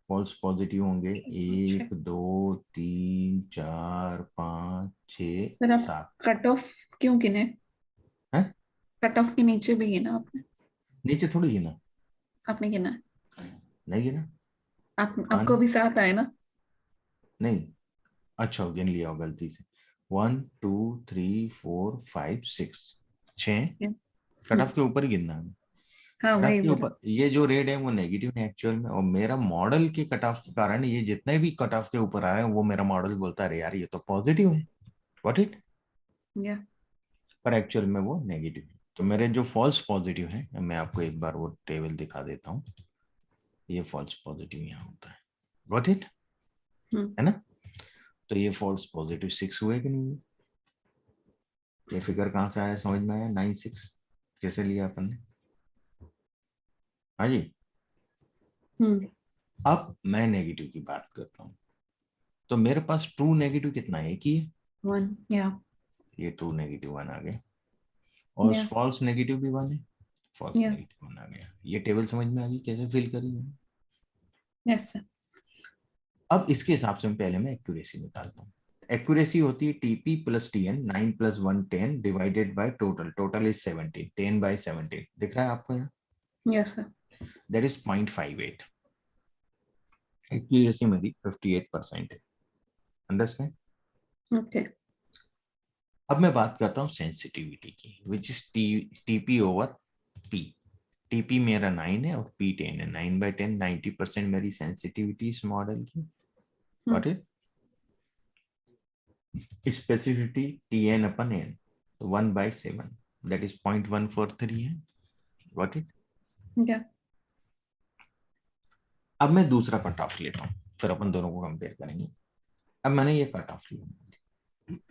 फॉल्स पॉजिटिव होंगे 1 2 3 4 5 6 सर आप 7। कट ऑफ क्यों गिने? हैं कट ऑफ के नीचे भी गिना आपने? नीचे थोड़ी गिना, आपने गिना? नहीं गिना, आपको भी 7 आए ना? नहीं, अच्छा गिन लिया हो गलती से, 1 2 3 4 5 6 6 Yeah. कट ऑफ के ऊपर ही गिनना है। हाँ कट ऑफ वही के बोला। ऊपर ये जो रेड है वो नेगेटिव है एक्चुअल में, और मेरा मॉडल के कट ऑफ के कारण ये जितने भी कट ऑफ के ऊपर आ रहे हैं वो मेरा मॉडल बोलता है अरे यार ये तो पॉजिटिव है, व्हाट इट, Yeah. पर एक्चुअल में वो नेगेटिव है। तो मेरे जो फॉल्स पॉजिटिव है, मैं आपको एक बार वो टेबल दिखा देता हूँ, ये फॉल्स पॉजिटिव यहाँ होता है, व्हाट इट, है ना। तो ये फॉल्स पॉजिटिव 6 हुए कि नहीं हुए, ये फिगर कहाँ से आया समझ में आया, 9 6 कैसे लिया अपन ने, हाँ जी। अब मैं नेगेटिव की बात करता हूँ, तो मेरे पास ट्रू नेगेटिव कितना है, एक ही है, 1. Yeah. ये ट्रू नेगेटिव 1 आ गया, और Yeah. फॉल्स नेगेटिव भी 1 है, फॉल्स Yeah. नेगेटिव 1 आ गया। ये टेबल समझ में आ गई कैसे फिल करी है। Yes sir. अब इसके हिसाब से पहले मैं एक्यूरेसी निकालता हूँ। एक्यूरेसी होती है TP + TN, 9 + 1 10 divided by total, total is 17, 10/17 दिख रहा है आपको यहाँ, Yes sir. That is 0.58। Accuracy मेरी 58% है, अंडरस्टैंड। Okay. अब मैं बात करता हूँ सेंसिटिविटी की, विच इज TP/P। TP मेरा 9 है और P 10 है, 9/10 90% मेरी सेंसिटिविटी इस मॉडल की, व्हाट इज स्पेसिफिसिटी TN/N, तो 1/7 दैट इज 0.143 है, व्हाट इट। Yeah. अब मैं दूसरा कट ऑफ लेता हूँ, फिर अपन दोनों को कंपेयर करेंगे। अब मैंने ये कट ऑफ लिया,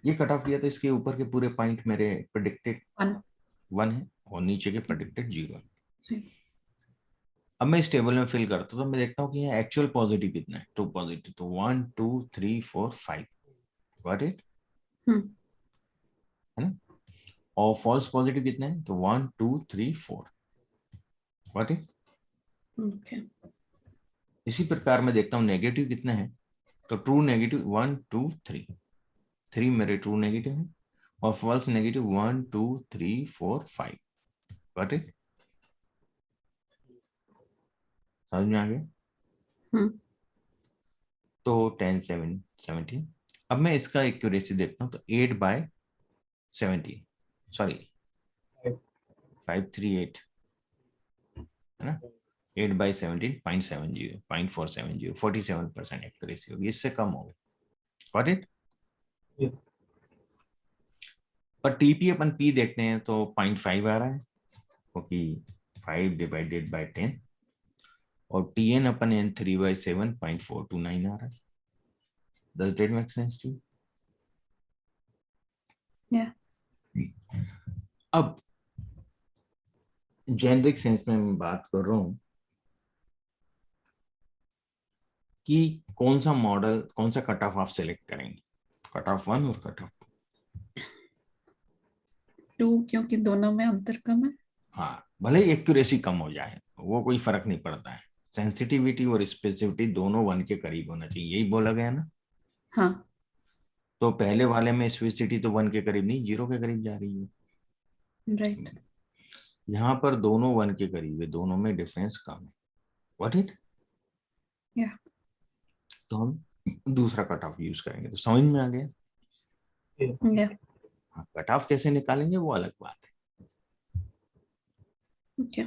ये कट ऑफ लिया तो इसके ऊपर के पूरे पॉइंट मेरे प्रेडिक्टेड 1 है और नीचे के प्रेडिक्टेड 0 है। Same. अब मैं इस टेबल में फिल करता हूँ तो मैं देखता हूँ कि यहाँ एक्चुअल पॉजिटिव कितना है, ट्रू पॉजिटिव, तो 1 2 3 4 5, व्हाट इट, है ना। और फॉल्स पॉजिटिव कितने हैं, तो 1 2 3 4, व्हाट इट। Okay. इसी प्रकार मैं देखता हूँ नेगेटिव कितने हैं, तो ट्रू नेगेटिव 1 2 3, 3 मेरे ट्रू नेगेटिव हैं, और फॉल्स नेगेटिव 1 2 3 4 5, व्हाट इट, समझ में आ गया। तो 10 7 17। अब मैं इसका एक्यूरेसी देखता हूँ तो 8/17, सॉरी 538 है ना, 8/17 0.70 0.470 47% एक्यूरेसी होगी, इससे कम होगी, गॉट इट। Yeah. पर TP/P देखते हैं तो 0.5 आ रहा है, क्योंकि 5 डिवाइडेड बाय 10, और TN/N 3/7 0.429 आ रहा है। Does that make sense to you? Yeah. अब जेनरिक सेंस में मैं बात कर रहा हूं कि कौन सा मॉडल, कौन सा कट ऑफ आप सेलेक्ट करेंगे, कट ऑफ 1 और कट ऑफ 2। 2 क्योंकि दोनों में अंतर कम है। हाँ, भले ही एक्यूरेसी कम हो जाए वो कोई फर्क नहीं पड़ता है, सेंसिटिविटी और स्पेसिफिटी दोनों 1 के करीब होना चाहिए, यही बोला गया ना। हाँ तो पहले वाले में स्पेसिफिटी तो 1 के करीब नहीं, 0 के करीब जा रही है। राइट। यहाँ पर दोनों 1 के करीब है, दोनों में डिफरेंस कम है। What it? या तो हम दूसरा कट ऑफ यूज करेंगे, तो समझ में आ गया। या हाँ, कट ऑफ कैसे निकालेंगे वो अलग बात है। ओके।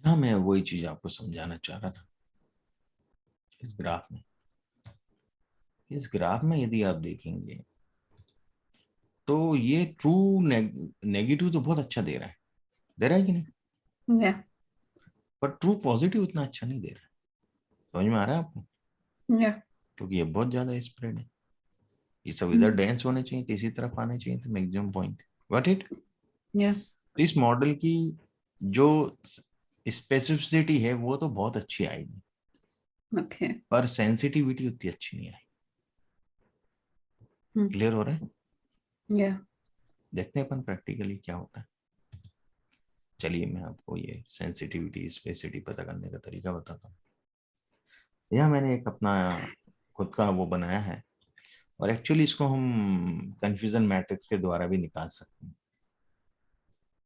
हाँ, मैं वही चीज आपको समझाना चाह रहा था। इस ग्राफ में यदि आप देखेंगे तो ये ट्रू नेगेटिव तो बहुत अच्छा दे रहा है कि नहीं, या पर ट्रू पॉजिटिव उतना अच्छा नहीं दे रहा है। समझ में आ रहा है आपको? या क्योंकि ये बहुत ज्यादा स्प्रेड है, ये सब इधर डेंस होने चाहिए, तीसरी तरफ आने चाहिए थे मैक्सिमम पॉइंट। What it? या तो इस मॉडल की जो स्पेसिफिसिटी है वो तो बहुत अच्छी आएगी, ओके। पर सेंसिटिविटी उतनी अच्छी नहीं आई। क्लियर हो रहा है? या देखते हैं अपन प्रैक्टिकली क्या होता है। चलिए मैं आपको ये सेंसिटिविटी स्पेसिटी पता करने का तरीका बताता हूँ। यह मैंने एक अपना खुद का वो बनाया है, और एक्चुअली इसको हम कंफ्यूजन मैट्रिक्स के द्वारा भी निकाल सकते हैं।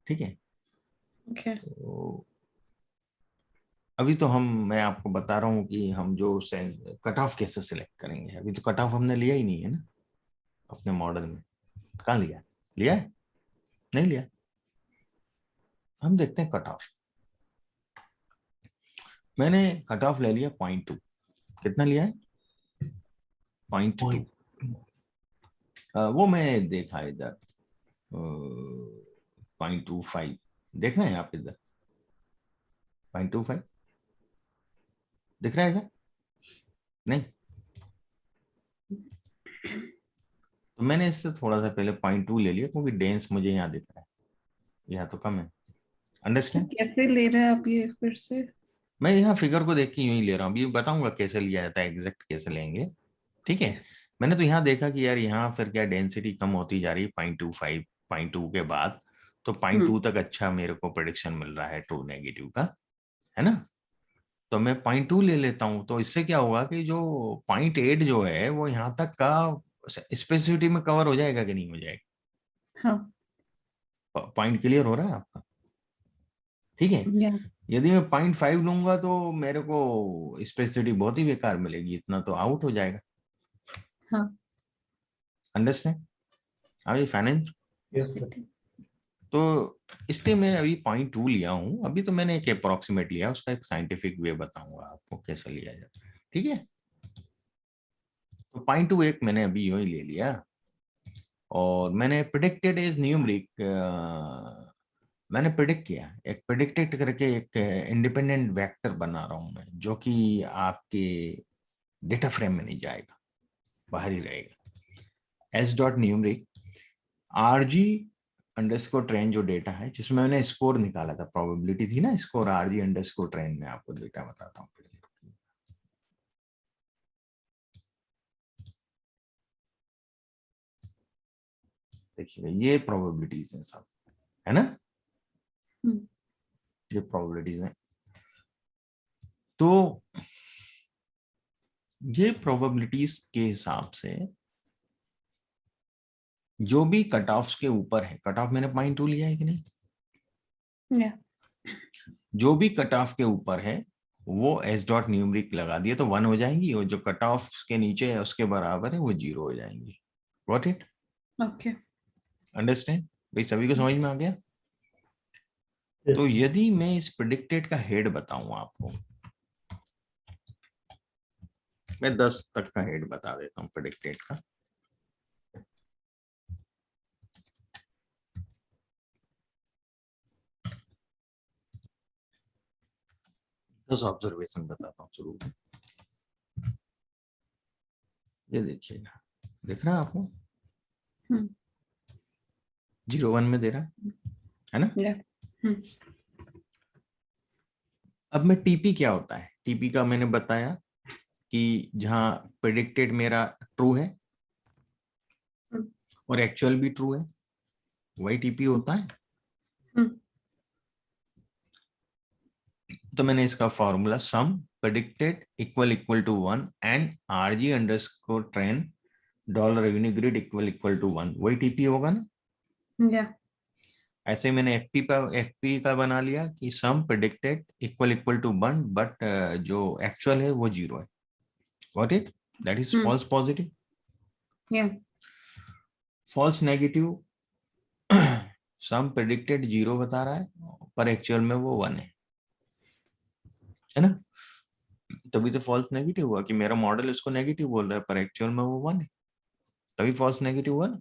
ठीक है, ओके। तो अभी तो मैं आपको बता रहा हूँ कि हम जो कट ऑफ कैसे सिलेक्ट करेंगे। अभी तो कट ऑफ हमने लिया ही नहीं है ना अपने मॉडल में। कहाँ लिया? लिया है? नहीं लिया। हम देखते हैं कट ऑफ। मैंने कट ऑफ ले लिया 0.2। कितना लिया है? 0.2। वो मैं देखा इधर 0.25 देखना है आप इधर। 0.25 दिख रहा है इधर? नहीं, तो मैंने इससे थोड़ा सा पहले 0.2 ले लिया क्योंकि डेंस मुझे यहाँ दिख रहा है, यहाँ तो कम है। अंडरस्टैंड? कैसे ले रहे हैं आप ये फिर से? मैं यहाँ फिगर को देख के यूं ही ले रहा हूँ, अभी बताऊंगा कैसे लिया जाता है, एग्जैक्ट कैसे लेंगे। ठीक है, मैंने तो यहाँ देखा कि यार यहाँ फिर क्या डेंसिटी कम होती जा रही है 0.25 0.2 के बाद, तो 0.2 तक अच्छा मेरे को प्रेडिक्शन मिल रहा है ट्रू नेगेटिव का, है ना। तो मैं 0.2 ले लेता हूँ, तो इससे क्या होगा कि जो 0.8 जो है वो यहाँ तक का स्पेसिफिटी में कवर हो जाएगा कि नहीं हो जाएगा? हाँ। पॉइंट क्लियर हो रहा है आपका? ठीक है, या यदि मैं 0.5 लूंगा तो मेरे को स्पेसिफिटी बहुत ही बेकार मिलेगी, इतना तो आउट हो जाएगा। हाँ। अंडरस्टैंड? अभी फाइनेंस यस सर। तो इसलिए मैं अभी 0.2 लिया हूँ। अभी तो मैंने एक अप्रोक्सीमेट लिया, उसका एक साइंटिफिक वे बताऊंगा आपको कैसे लिया जाता है। ठीक है, तो 0.2 एक मैंने अभी यूं ही ले लिया, और मैंने प्रिडिक्टेड एज न्यूमरिक, मैंने प्रिडिक्ट किया, एक प्रिडिक्टेड करके एक इंडिपेंडेंट वेक्टर बना रहा हूं मैं, जो कि आपके डेटा फ्रेम में नहीं जाएगा, बाहर ही रहेगा। S dot numeric RG underscore train जो डेटा है, जिसमें मैंने स्कोर निकाला था, प्रोबेबिलिटी थी ना स्कोर, आरजी अंडरस्कोर ट्रेन में आपको डेटा बताता हूँ। देखिए ये प्रोबेबिलिटीज हैं सब, है ना, ये प्रोबेबिलिटीज हैं। तो ये प्रोबेबिलिटीज के हिसाब से जो भी कट ऑफ के ऊपर है, कट ऑफ मैंने 0.2 लिया है कि नहीं, या जो भी कट ऑफ के ऊपर है वो एस डॉट न्यूमरिक लगा दिए तो 1 हो जाएंगी, और जो कट ऑफ के नीचे है उसके बराबर है वो 0 हो जाएंगी। Got it? ओके। अंडरस्टैंड? भाई सभी को समझ में आ गया? तो यदि मैं इस प्रेडिक्टेड का हेड बताऊं आपको, मैं 10 तक का हेड बता देता हूं प्रेडिक्टेड का। दस ऑब्जर्वेशन बताता हूँ शुरू में। ये देखिएगा, दिख रहा है आपको? 0 1 में दे रहा है ना। या अब में टीपी क्या होता है? टीपी का मैंने बताया कि जहां प्रेडिक्टेड मेरा ट्रू है और एक्चुअल भी ट्रू है, वही टीपी होता है। तो मैंने इसका formula sum predicted equal to 1 and RG underscore train dollar revenue grid equal to 1, वही टीपी होगा ना। या ऐसे मैंने एफपी का बना लिया कि सम प्रेडिक्टेड इक्वल टू 1 बट जो एक्चुअल है वो 0 है। Got it? That is false positive. या False negative सम प्रेडिक्टेड 0 बता रहा है पर एक्चुअल में वो 1 है ना। तभी तो फॉल्स नेगेटिव हुआ कि मेरा मॉडल इसको नेगेटिव बोल रहा है पर एक्चुअल में वो 1 है, तभी फॉल्स नेगेटिव हुआ ना।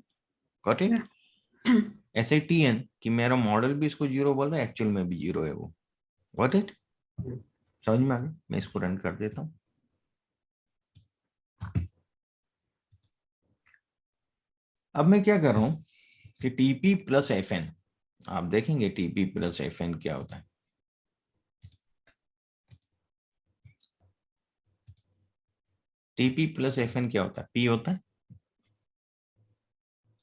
Got it? ऐसे टीएन कि मेरा मॉडल भी इसको 0 बोल रहा है, एक्चुअल में भी 0 है वो। Got it? समझ में आ गया? मैं इसको रन कर देता हूँ। अब मैं क्या कर रहा हूं कि टीपी प्लस एफ एन, आप देखेंगे टीपी प्लस एफ एन क्या होता है। टीपी प्लस एफ एन क्या होता है? पी होता है।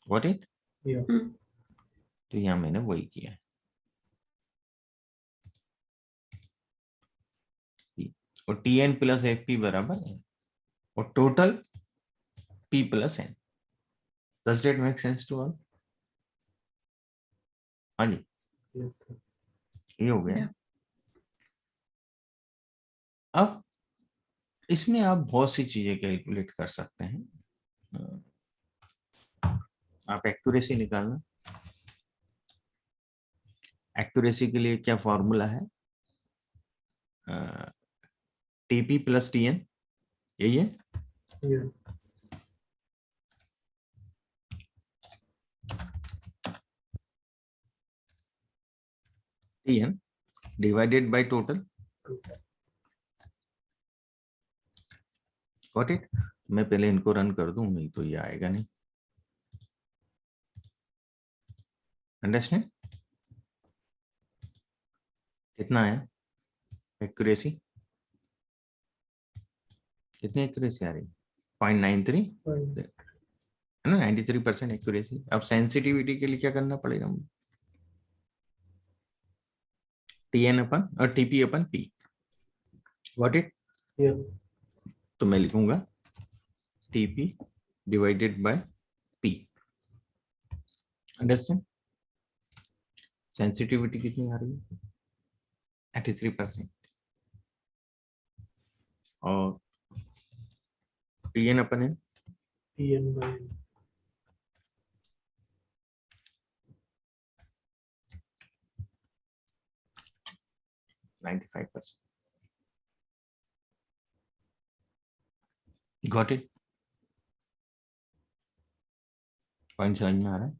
What it? तो यहां मैंने वही किया है, और T N plus F P बराबर है और total P plus N. Does that make sense to all? हाँ जी, ये हो गया। अब इसमें आप बहुत सी चीजें कैलकुलेट कर सकते हैं। आप एक्यूरेसी निकालना, एक्यूरेसी के लिए क्या फॉर्मूला है? टीपी प्लस टीएन, यही है। TN divided by total. Got it? मैं पहले इनको रन कर दूं, नहीं तो ये आएगा नहीं। अंडरस्टैंड? कितना है एक्यूरेसी? कितनी एक्यूरेसी आ रही? 0.93 है ना, 93% एक्यूरेसी। अब सेंसिटिविटी के लिए क्या करना पड़ेगा मुझे? टीएन अपन और TP upon P. What it? तो मैं लिखूंगा TP divided by P. Understand? Sensitivity कितनी आ रही है? 83%। और टीएन अपन है 95%। Got it? पॉइंट समझ में आ रहा है?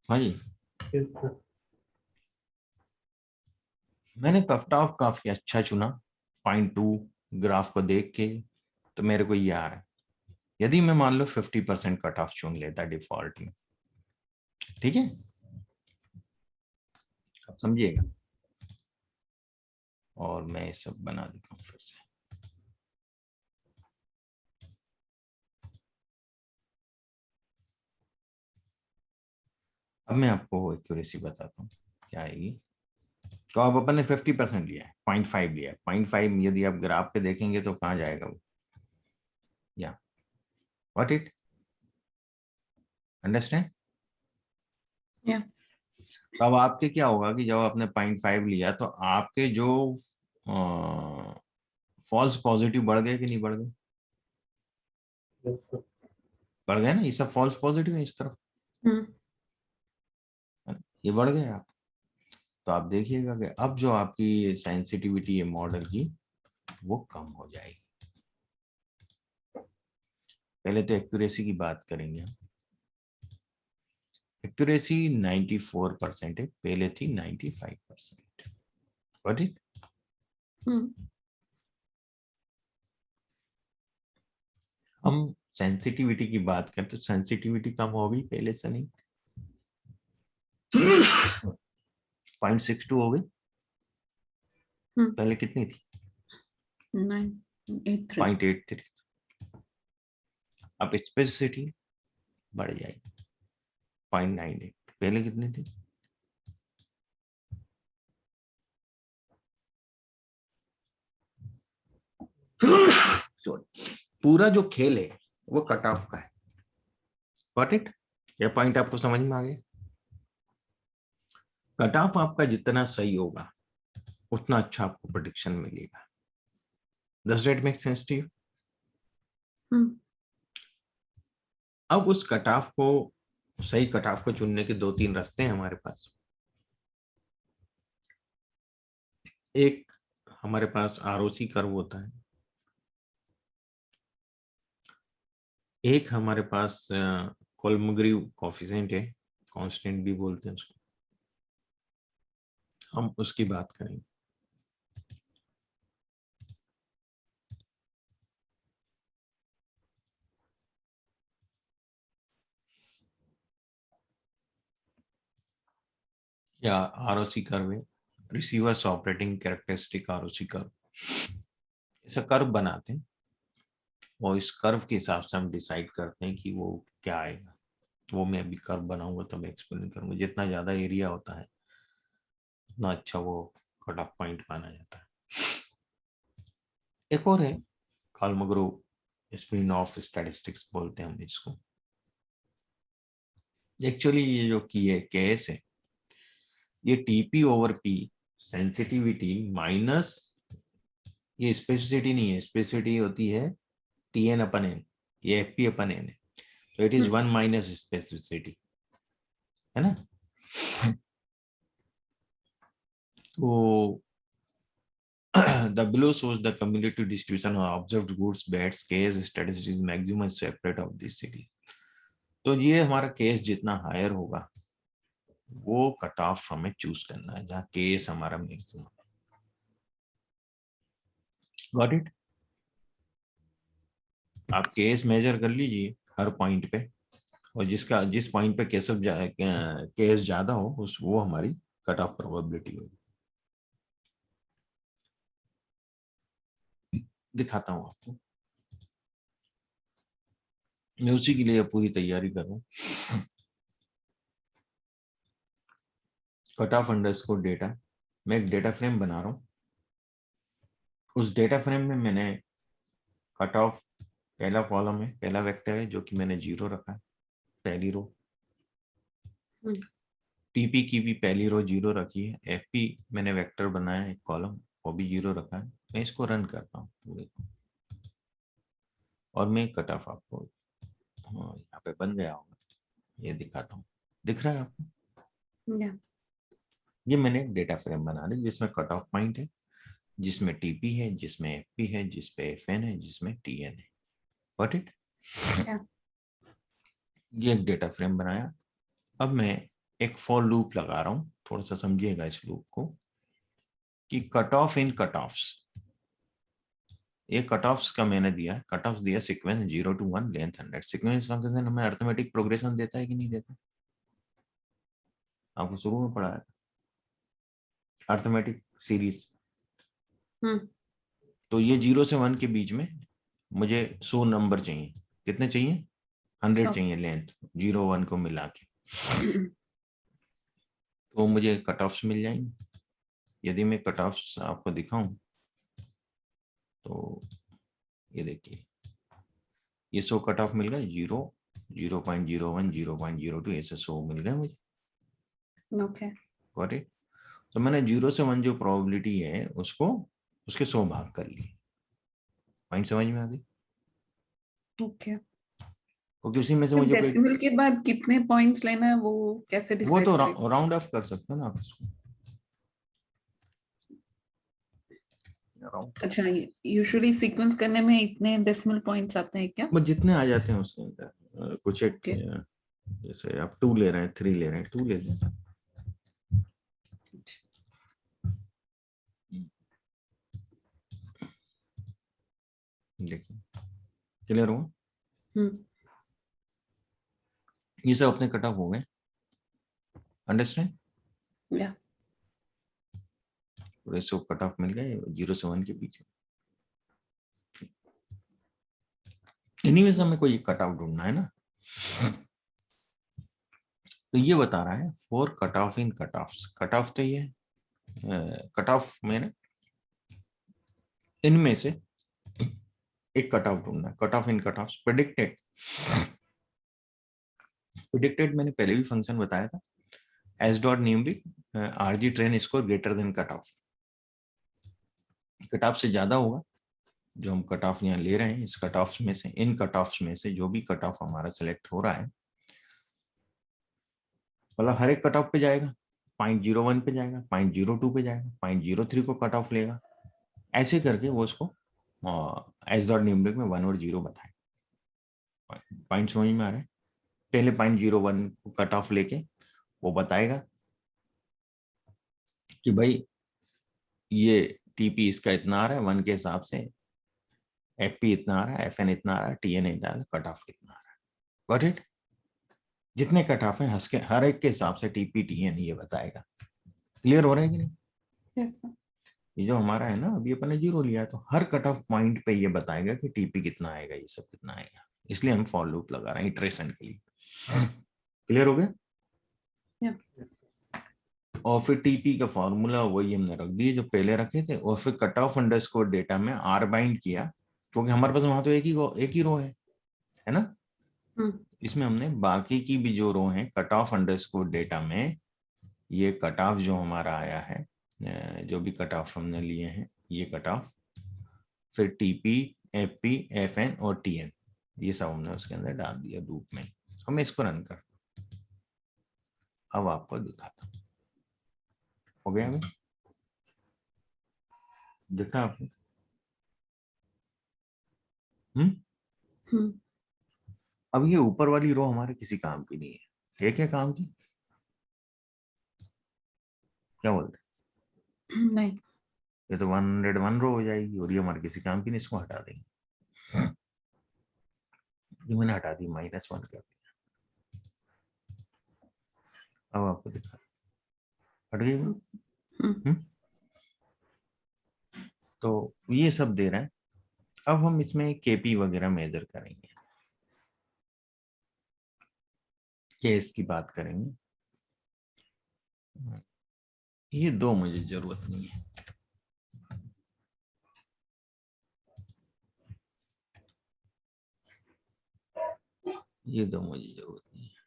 हाँ जी, मैंने कट ऑफ काफी अच्छा चुना 0.2 ग्राफ को देख के, तो मेरे को ये आ रहा है। यदि मैं मान लो 50% कट ऑफ चुन लेता डिफॉल्ट में, ठीक है, अब समझिएगा। और मैं ये सब बना देता हूँ फिर से। अब मैं आपको एक्यूरेसी बताता हूँ क्या आएगी। तो अब अपन ने 50% लिया है, 0.5 लिया है। 0.5 यदि आप ग्राफ पे देखेंगे तो कहाँ जाएगा वो? या व्हाट इट? अंडरस्टैंड? या तो अब आपके क्या होगा कि जब आपने 0.5 लिया तो आपके जो फॉल्स पॉजिटिव बढ़ गए कि नहीं बढ़ गए? बढ़ गए ना, ये सब फॉल्स पॉजिटिव है इस तरफ, ये बढ़ गए आप। तो आप देखिएगा कि अब जो आपकी सेंसिटिविटी है मॉडल की वो कम हो जाएगी। पहले तो एक्यूरेसी की बात करेंगे हम। एक्यूरेसी 94% है, पहले थी 95%। Got it? हम सेंसिटिविटी की बात करें तो सेंसिटिविटी कम होगी पहले से नहीं। 0.62 हो गई। पहले कितनी थी? 983। 0.83। अब स्पेसिसिटी बढ़ जाएगी 0.98। पहले कितनी थी? सॉरी, पूरा जो खेल है वो कट ऑफ का है। Got it? ये पॉइंट आपको समझ में आ गया? कट ऑफ आपका जितना सही होगा उतना अच्छा आपको प्रेडिक्शन मिलेगा। Does that make sense to you? अब उस कट ऑफ को, सही कट ऑफ को चुनने के 2-3 रास्ते हैं हमारे पास। एक, हमारे पास आरओसी कर्व होता है। एक हमारे पास कोलमग्रीव कोफिशिएंट है, कांस्टेंट भी बोलते हैं उसको, हम उसकी बात करेंगे। या आरओसी कर्व है, receivers operating characteristic ROC curve. ऐसा कर्व बनाते हैं और इस कर्व के हिसाब से हम डिसाइड करते हैं कि वो क्या आएगा। वो मैं अभी कर्व बनाऊंगा तब एक्सप्लेन करूंगा। जितना ज्यादा एरिया होता है उतना अच्छा वो कट ऑफ पॉइंट माना जाता है। एक और है कोलमग्रोव स्पिन-ऑफ स्टैटिस्टिक्स बोलते हैं हम इसको। एक्चुअली ये जो की है केस है, ये TP over P sensitivity minus, ये स्पेसिसिटी नहीं है, स्पेसिसिटी होती है टीएन अपन एन, ये एफपी अपन एन है, तो इट इज 1 माइनस स्पेसिसिटी, है ना। तो the below shows the cumulative distribution of observed goods bats case statistics maximum separate of this city। तो ये हमारा केस जितना हायर होगा वो कट ऑफ हमें चूज करना है जहाँ केस हमारा मैक्सिमम। Got it? आप केस मेजर कर लीजिए हर पॉइंट पे, और जिस पॉइंट पे केस ज्यादा हो उस वो हमारी कट ऑफ प्रोबेबिलिटी होगी। दिखाता हूं आपको, मैं उसी के लिए पूरी तैयारी कर रहा हूँ। कट ऑफ अंडरस्कोर डेटा, मैं एक डेटा फ्रेम बना रहा हूँ। उस डेटा फ्रेम में मैंने कट ऑफ, पहला कॉलम है, पहला वेक्टर है जो कि मैंने 0 रखा है, पहली रो। टीपी की भी पहली रो 0 रखी है। एफपी मैंने वेक्टर बनाया है एक कॉलम, वो भी 0 रखा है। मैं इसको रन करता हूँ पूरे को, और मैं कट ऑफ आपको यहाँ पे बन गया होगा, ये दिखाता हूँ। दिख रहा है आपको? ये मैंने एक डेटा फ्रेम बना ली जिसमें कट ऑफ पॉइंट है, जिसमें टीपी है, जिसमें एफपी है, जिसपे एफएन है, जिसमें टीएन है। Got it? ये एक डेटा फ्रेम बनाया। अब मैं एक फॉर लूप लगा रहा हूँ, थोड़ा सा समझिएगा इस लूप को, कि cut off in cut offs. ये कट ऑफ्स का मैंने दिया, कट ऑफ दिया sequence 0 to 1 length 100। Sequence function हमें अरिथमेटिक प्रोग्रेशन देता है कि नहीं देता? आपको शुरू में पढ़ा है अरिथमेटिक सीरीज। तो ये 0 से 1 के बीच में मुझे 100 नंबर चाहिए। कितने चाहिए? 100 चाहिए लेंथ, 0 1 को मिला के। तो मुझे कट ऑफ्स मिल जाएंगे। यदि मैं कट ऑफ्स आपको दिखाऊं तो ये देखिए, ये 100 कट ऑफ मिल गए, 0, 0.01, 0.02, ऐसे 100 मिल गए मुझे। Okay, got it? तो मैंने 0 से 1 जो प्रोबेबिलिटी है उसको, उसके 100 भाग कर लिए। पॉइंट समझ में आ गई? ओके। क्योंकि उसी में से तो मुझे डेसिमल के बाद कितने पॉइंट्स लेना है वो कैसे वो डिसाइड तो करें? राउंड ऑफ कर सकते हैं ना आप इसको। अच्छा, यूजुअली सीक्वेंस करने में इतने डेसिमल पॉइंट्स आते हैं क्या? वो जितने आ जाते हैं उसके अंदर कुछ एक, Okay. जैसे आप 2 ले रहे हैं, 3 ले रहे हैं, 2 ले लें। देखिए क्लियर हुआ? ये सब अपने कट ऑफ हो गए। अंडरस्टैंड? या तो इसको कट ऑफ मिल गया 0 से 1 के बीच। एनीवेज हमें कोई कट ऑफ ढूंढना है ना, तो ये बता रहा है for cut off in cut off. Cut of तो ये कट ऑफ में ना इनमें से एक कट ऑफ ढूंढना है। Cut off in cut off predicted. Predicted मैंने पहले भी फंक्शन बताया था, S dot numeric RG train score greater than cut off. Cut off से ज्यादा होगा जो हम कट ऑफ यहाँ ले रहे हैं, इस कट ऑफ में से, इन कट ऑफ में से जो भी कट ऑफ हमारा सेलेक्ट हो रहा है, मतलब हर एक कट ऑफ पे जाएगा, 0.01 पे जाएगा, 0.02 पे जाएगा, 0.03 को कट ऑफ लेगा, ऐसे करके वो उसको एस डॉट न्यूमरिक में 1 और 0 बताए। पॉइंट समझ में आ रहा है? पहले 0.01 को कट ऑफ लेके वो बताएगा कि भाई ये टीपी इसका इतना आ रहा है 1 के हिसाब से, एफपी इतना आ रहा है, एफएन इतना आ रहा है, टीएन इतना आ रहा है, कट ऑफ कितना आ रहा है। Got it? जितने कट ऑफ है हर एक के हिसाब से टीपी टीएन ये बताएगा। क्लियर हो रहा है कि नहीं? Yes, sir. ये जो हमारा है ना, अभी अपन ने 0 लिया तो हर कट ऑफ पॉइंट पे ये बताएगा कि टीपी कितना आएगा, ये सब कितना आएगा। इसलिए हम फॉर लूप लगा रहे हैं इटरेशन के लिए। क्लियर हो गया? Yeah. और फिर टीपी का फॉर्मूला वही हमने रख दिए जो पहले रखे थे, और फिर कट ऑफ अंडरस्कोर डेटा में आर बाइंड किया, क्योंकि हमारे पास वहां तो एक ही रो है ना। इसमें हमने बाकी की भी जो रो है कट ऑफ अंडरस्कोर डेटा में, ये कट ऑफ जो हमारा आया है, जो भी कट ऑफ हमने लिए हैं, ये कट ऑफ, फिर टीपी, एफपी, एफएन और टीएन, ये सब हमने उसके अंदर डाल दिया लूप में। हम इसको रन कर, अब आपको दिखाता हूं। हो गया अभी? देखा आपने? अब ये ऊपर वाली रो हमारे किसी काम की नहीं है क्या काम की? क्या बोलते? नहीं। ये तो 101 रो हो जाएगी और ये हमारे किसी काम की नहीं, इसको हटा देंगे। ये मैंने हटा दी, -1 कर दिया। अब आपको दिखा, हट गई। तो ये सब दे रहा है। अब हम इसमें केपी वगैरह मेजर करेंगे, केस की बात करेंगे। ये दो मुझे जरूरत नहीं है, ये दो मुझे जरूरत नहीं है।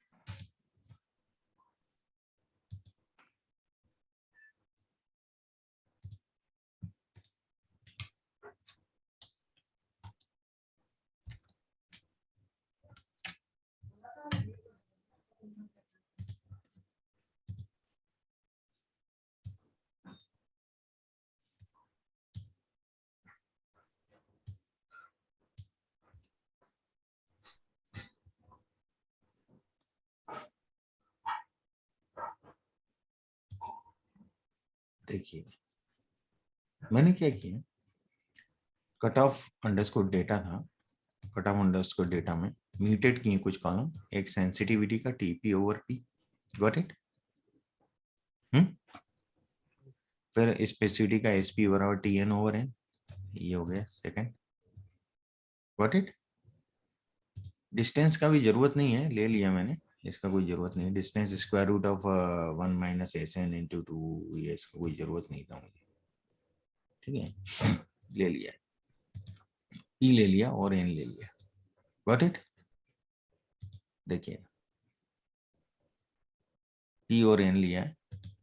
देखिए मैंने क्या किया, कट ऑफ अंडरस्कोर डेटा था, कट ऑफ अंडरस्कोर डेटा में म्यूटेट किए कुछ कॉलम, एक सेंसिटिविटी का TP over P, got it. फिर स्पेसिफिटी का एसपी बराबर टीएन ओवर एन, ये हो गया सेकंड, गॉट इट। डिस्टेंस का भी जरूरत नहीं है, ले लिया मैंने, इसका कोई जरूरत नहीं है। Distance square root of 1 minus SN into 2, ये इसका कोई जरूरत नहीं था मुझे, ठीक है। ले लिया, ई ले लिया और एन ले लिया, गॉट इट। देखिए पी और एन लिया है,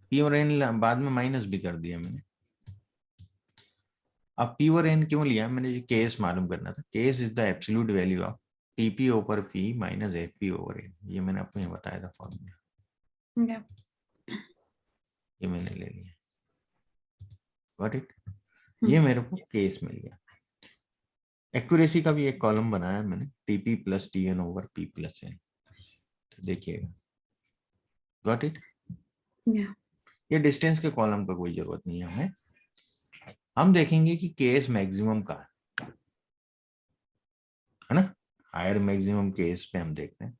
पी और एन बाद में माइनस भी कर दिया मैंने। अब पी और एन क्यों लिया मैंने, ये केस मालूम करना था। Case is the absolute value of TP over P minus FP over N, ये मैंने आपको यहाँ बताया था फॉर्मूला, ये मैंने ले लिया, गॉट इट। ये मेरे को केस मिल गया। एक्यूरेसी का भी एक कॉलम बनाया मैंने, TP plus TN over P plus N, तो देखिएगा, गॉट इट। ये डिस्टेंस के कॉलम का कोई जरूरत नहीं है हमें, हम देखेंगे कि केस मैक्सिमम का है ना, हायर मैक्सिमम केस पे हम देखते हैं।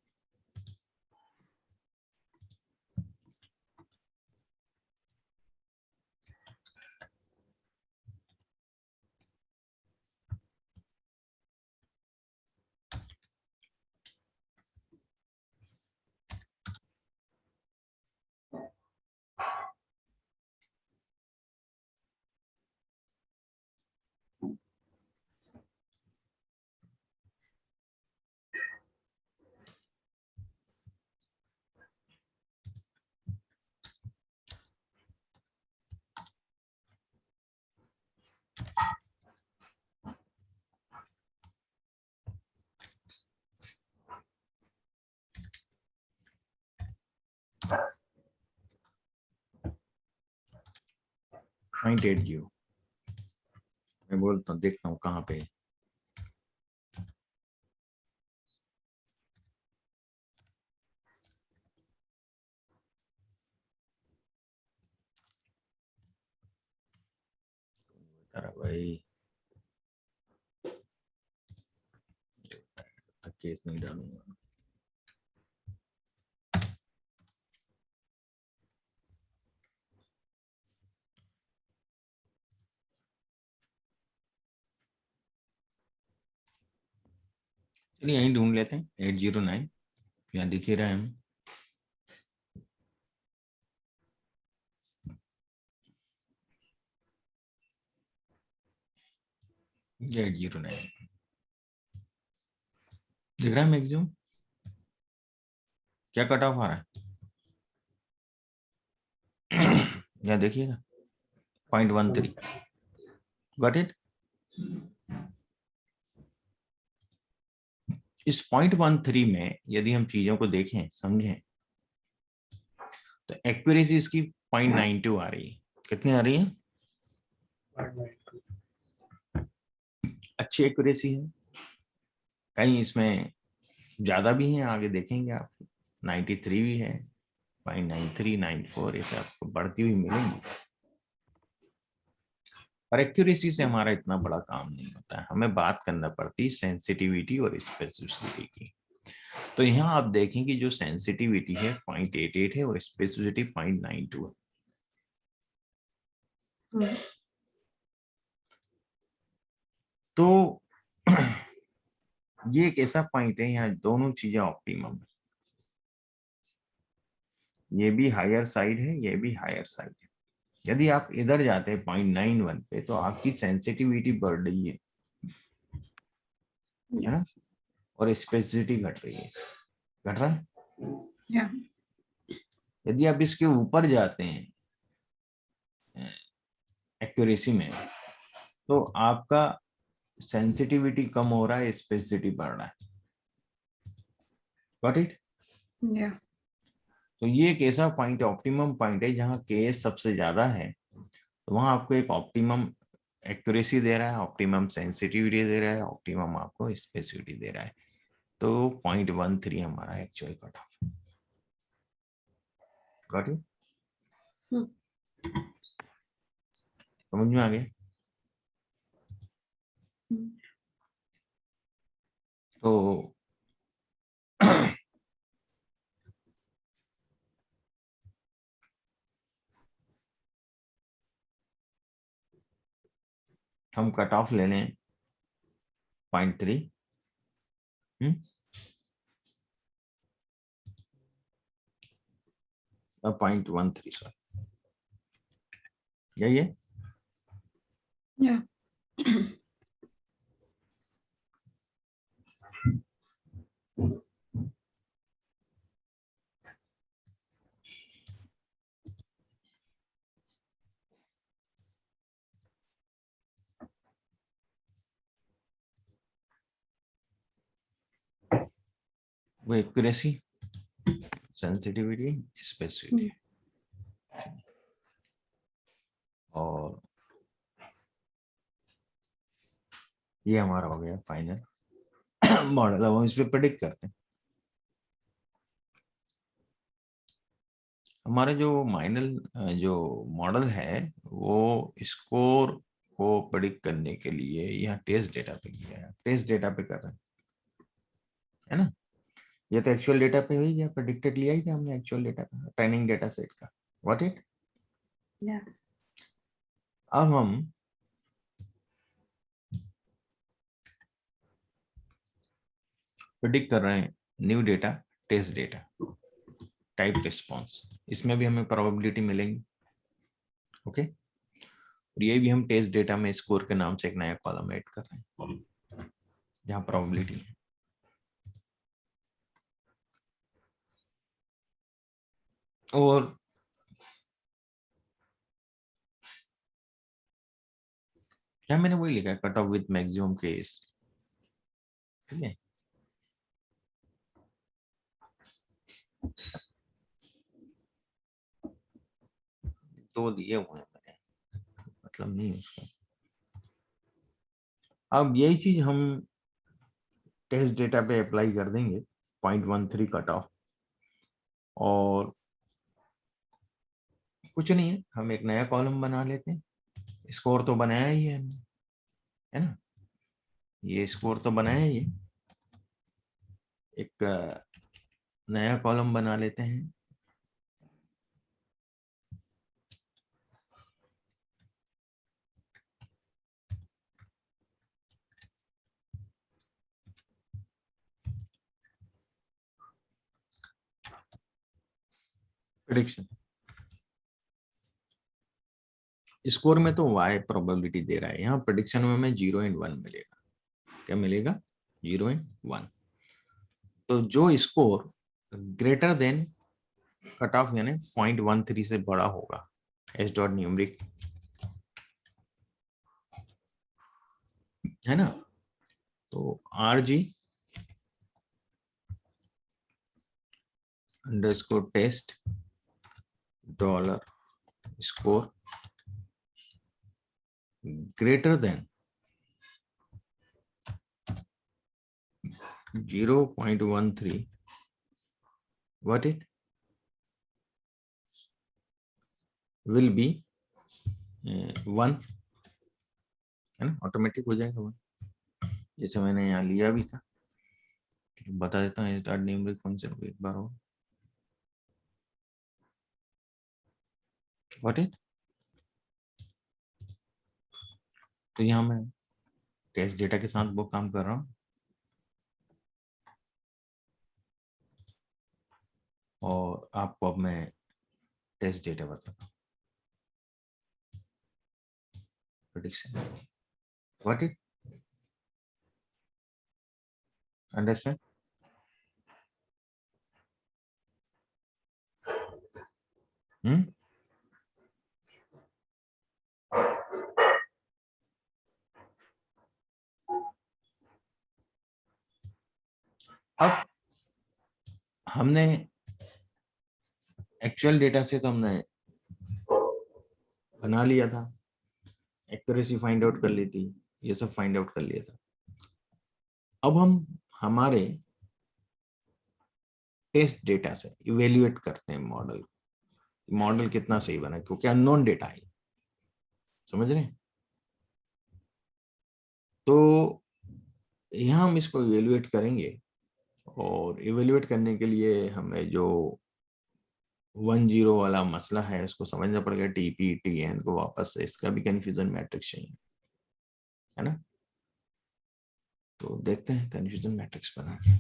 0.80 मैं बोलता हूँ, देखता हूँ कहाँ पे। अरे भाई केस नहीं डालूंगा। चलिए यहीं ढूंढ लेते हैं 809, यहाँ दिख ही रहा है हमें। ये 809 दिख रहा है मैक्सिमम। क्या कट ऑफ आ रहा है यहाँ देखिएगा 0.13। Got it. इस 0.13 में यदि हम चीजों को देखें समझें तो एक्यूरेसी इसकी 0.92 आ रही है। कितनी आ रही है? अच्छी एक्यूरेसी है। कहीं इसमें ज्यादा भी है, आगे देखेंगे आप। 93 भी है, 0.93, 94 ऐसे आपको बढ़ती हुई मिलेंगी। पर एक्यूरेसी से हमारा इतना बड़ा काम नहीं होता है, हमें बात करना पड़ती है सेंसिटिविटी और स्पेसिफिसिटी की। तो यहाँ आप देखेंगे जो सेंसिटिविटी है 0.88 है और स्पेसिफिसिटी 0.92 है। तो ये एक ऐसा पॉइंट है, यहाँ दोनों चीजें ऑप्टिमम है। ये भी हायर साइड है, ये भी हायर साइड है। यदि आप इधर जाते हैं 0.91 पे तो आपकी सेंसिटिविटी बढ़ रही है ना, और स्पेसिफिसिटी घट रही है। घट रहा है। Yeah. यदि आप इसके ऊपर जाते हैं एक्यूरेसी में तो आपका सेंसिटिविटी कम हो रहा है, स्पेसिफिसिटी बढ़ रहा है। Got it. Yeah. तो ये एक ऐसा पॉइंट ऑप्टिमम पॉइंट है जहाँ केएस सबसे ज्यादा है, तो वहां आपको एक ऑप्टिमम एक्यूरेसी दे रहा है, ऑप्टिमम सेंसिटिविटी दे रहा है, ऑप्टिमम आपको स्पेसिफिसिटी दे रहा है। तो 0.13 हमारा actual cut off. Got it. समझ में आ गया। तो हम कट ऑफ ले लें 0.3 0.13 सॉरी, यही है। Yeah. वो एक्यूरेसी, सेंसिटिविटी, स्पेसिफिसिटी। और ये हमारा हो गया फाइनल मॉडल। अब हम इस पे प्रेडिक्ट करते हैं। हमारा जो जो मॉडल है वो स्कोर को प्रेडिक्ट करने के लिए यहाँ टेस्ट डेटा पे किया है। टेस्ट डेटा पे कर रहे हैं, है ना। ये तो एक्चुअल डेटा पे हुई, या प्रेडिक्टेड लिया ही था हमने एक्चुअल डेटा का, ट्रेनिंग डेटा सेट का। What it. Yeah. अब हम प्रेडिक्ट कर रहे हैं new data, test data, type response. इसमें भी हमें प्रोबेबिलिटी मिलेंगी। ओके। और ये भी हम टेस्ट डेटा में स्कोर के नाम से एक नया कॉलम ऐड कर रहे हैं जहां प्रोबेबिलिटी है। और क्या मैंने वही लिखा है, cut of with maximum case. ठीक है। दो दिए हुए हैं मैंने। मतलब नहीं है उसका। अब यही चीज हम टेस्ट डेटा पे अप्लाई कर देंगे 0.13 कट ऑफ, और कुछ नहीं है, हम एक नया कॉलम बना लेते हैं। स्कोर तो बनाया ही है हमने, है ना, ये स्कोर तो बनाया ही है। एक नया कॉलम बना लेते हैं। प्रिडिक्शन स्कोर में तो y प्रोबेबिलिटी दे रहा है, यहाँ प्रिडिक्शन में हमें 0 एंड 1 मिलेगा। क्या मिलेगा? 0 एंड 1। तो जो score greater than cut of यानी 0.13 से बड़ा होगा, एस डॉट न्यूमरिक, है ना, तो RG underscore test dollar score greater than 0.13, what it will be 1, है ना, ऑटोमेटिक हो जाएगा 1, जैसे मैंने यहाँ लिया भी था। बता देता हूँ स्टार्ट न्यूमरिक फंक्शन को एक बार और, व्हाट इट। तो यहाँ मैं टेस्ट डेटा के साथ वो काम कर रहा हूँ, और आपको अब मैं टेस्ट डेटा बताता हूँ। Prediction, what it, understand. अब हमने एक्चुअल डेटा से तो हमने बना लिया था, एक्यूरेसी फाइंड आउट कर ली थी, ये सब फाइंड आउट कर लिया था। अब हम हमारे टेस्ट डेटा से इवेल्युएट करते हैं मॉडल कितना सही बना, क्योंकि अननोन डेटा है, समझ रहे हैं। तो यहाँ हम इसको इवेल्युएट करेंगे, और इवेल्युएट करने के लिए हमें जो 10 वाला मसला है उसको समझना पड़ेगा, TP/TN को वापस से, इसका भी कंफ्यूजन मैट्रिक्स चाहिए, है ना। तो देखते हैं कंफ्यूजन मैट्रिक्स बना के।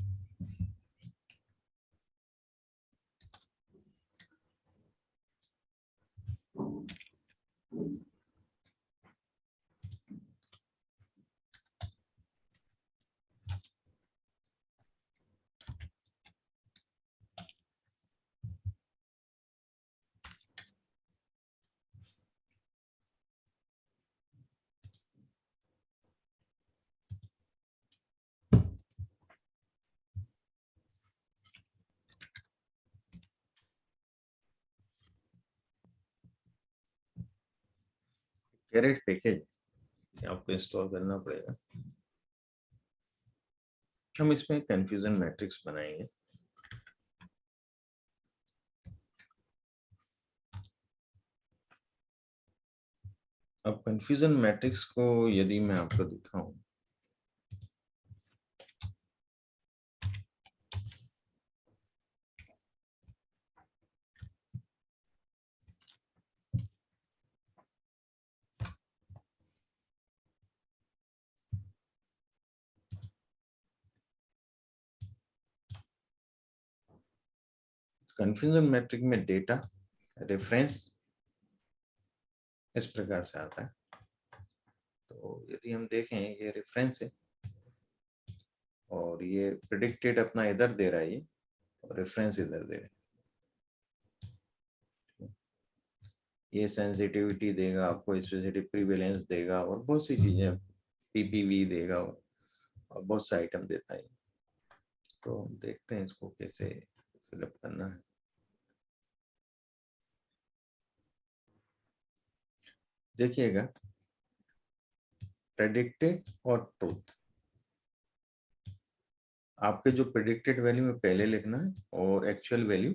कैरेट पैकेज आपको इंस्टॉल करना पड़ेगा। हम इसमें कंफ्यूजन मैट्रिक्स बनाएंगे। अब कंफ्यूजन मैट्रिक्स को यदि मैं आपको दिखाऊं, कंफ्यूजन मैट्रिक में डेटा रेफरेंस इस प्रकार से आता है। तो यदि हम देखें, ये रेफरेंस है और ये प्रिडिक्टेड अपना इधर दे रहा है, ये और रेफरेंस इधर दे रहा है। ये सेंसिटिविटी देगा आपको, स्पेसिफिक प्रीवेलेंस देगा, और बहुत सी चीजें, PPV देगा, और बहुत से आइटम देता है। तो देखते हैं इसको कैसे फिलअप करना है। देखिएगा प्रेडिक्टेड और ट्रूथ। आपके जो प्रेडिक्टेड वैल्यू में पहले लिखना है और एक्चुअल वैल्यू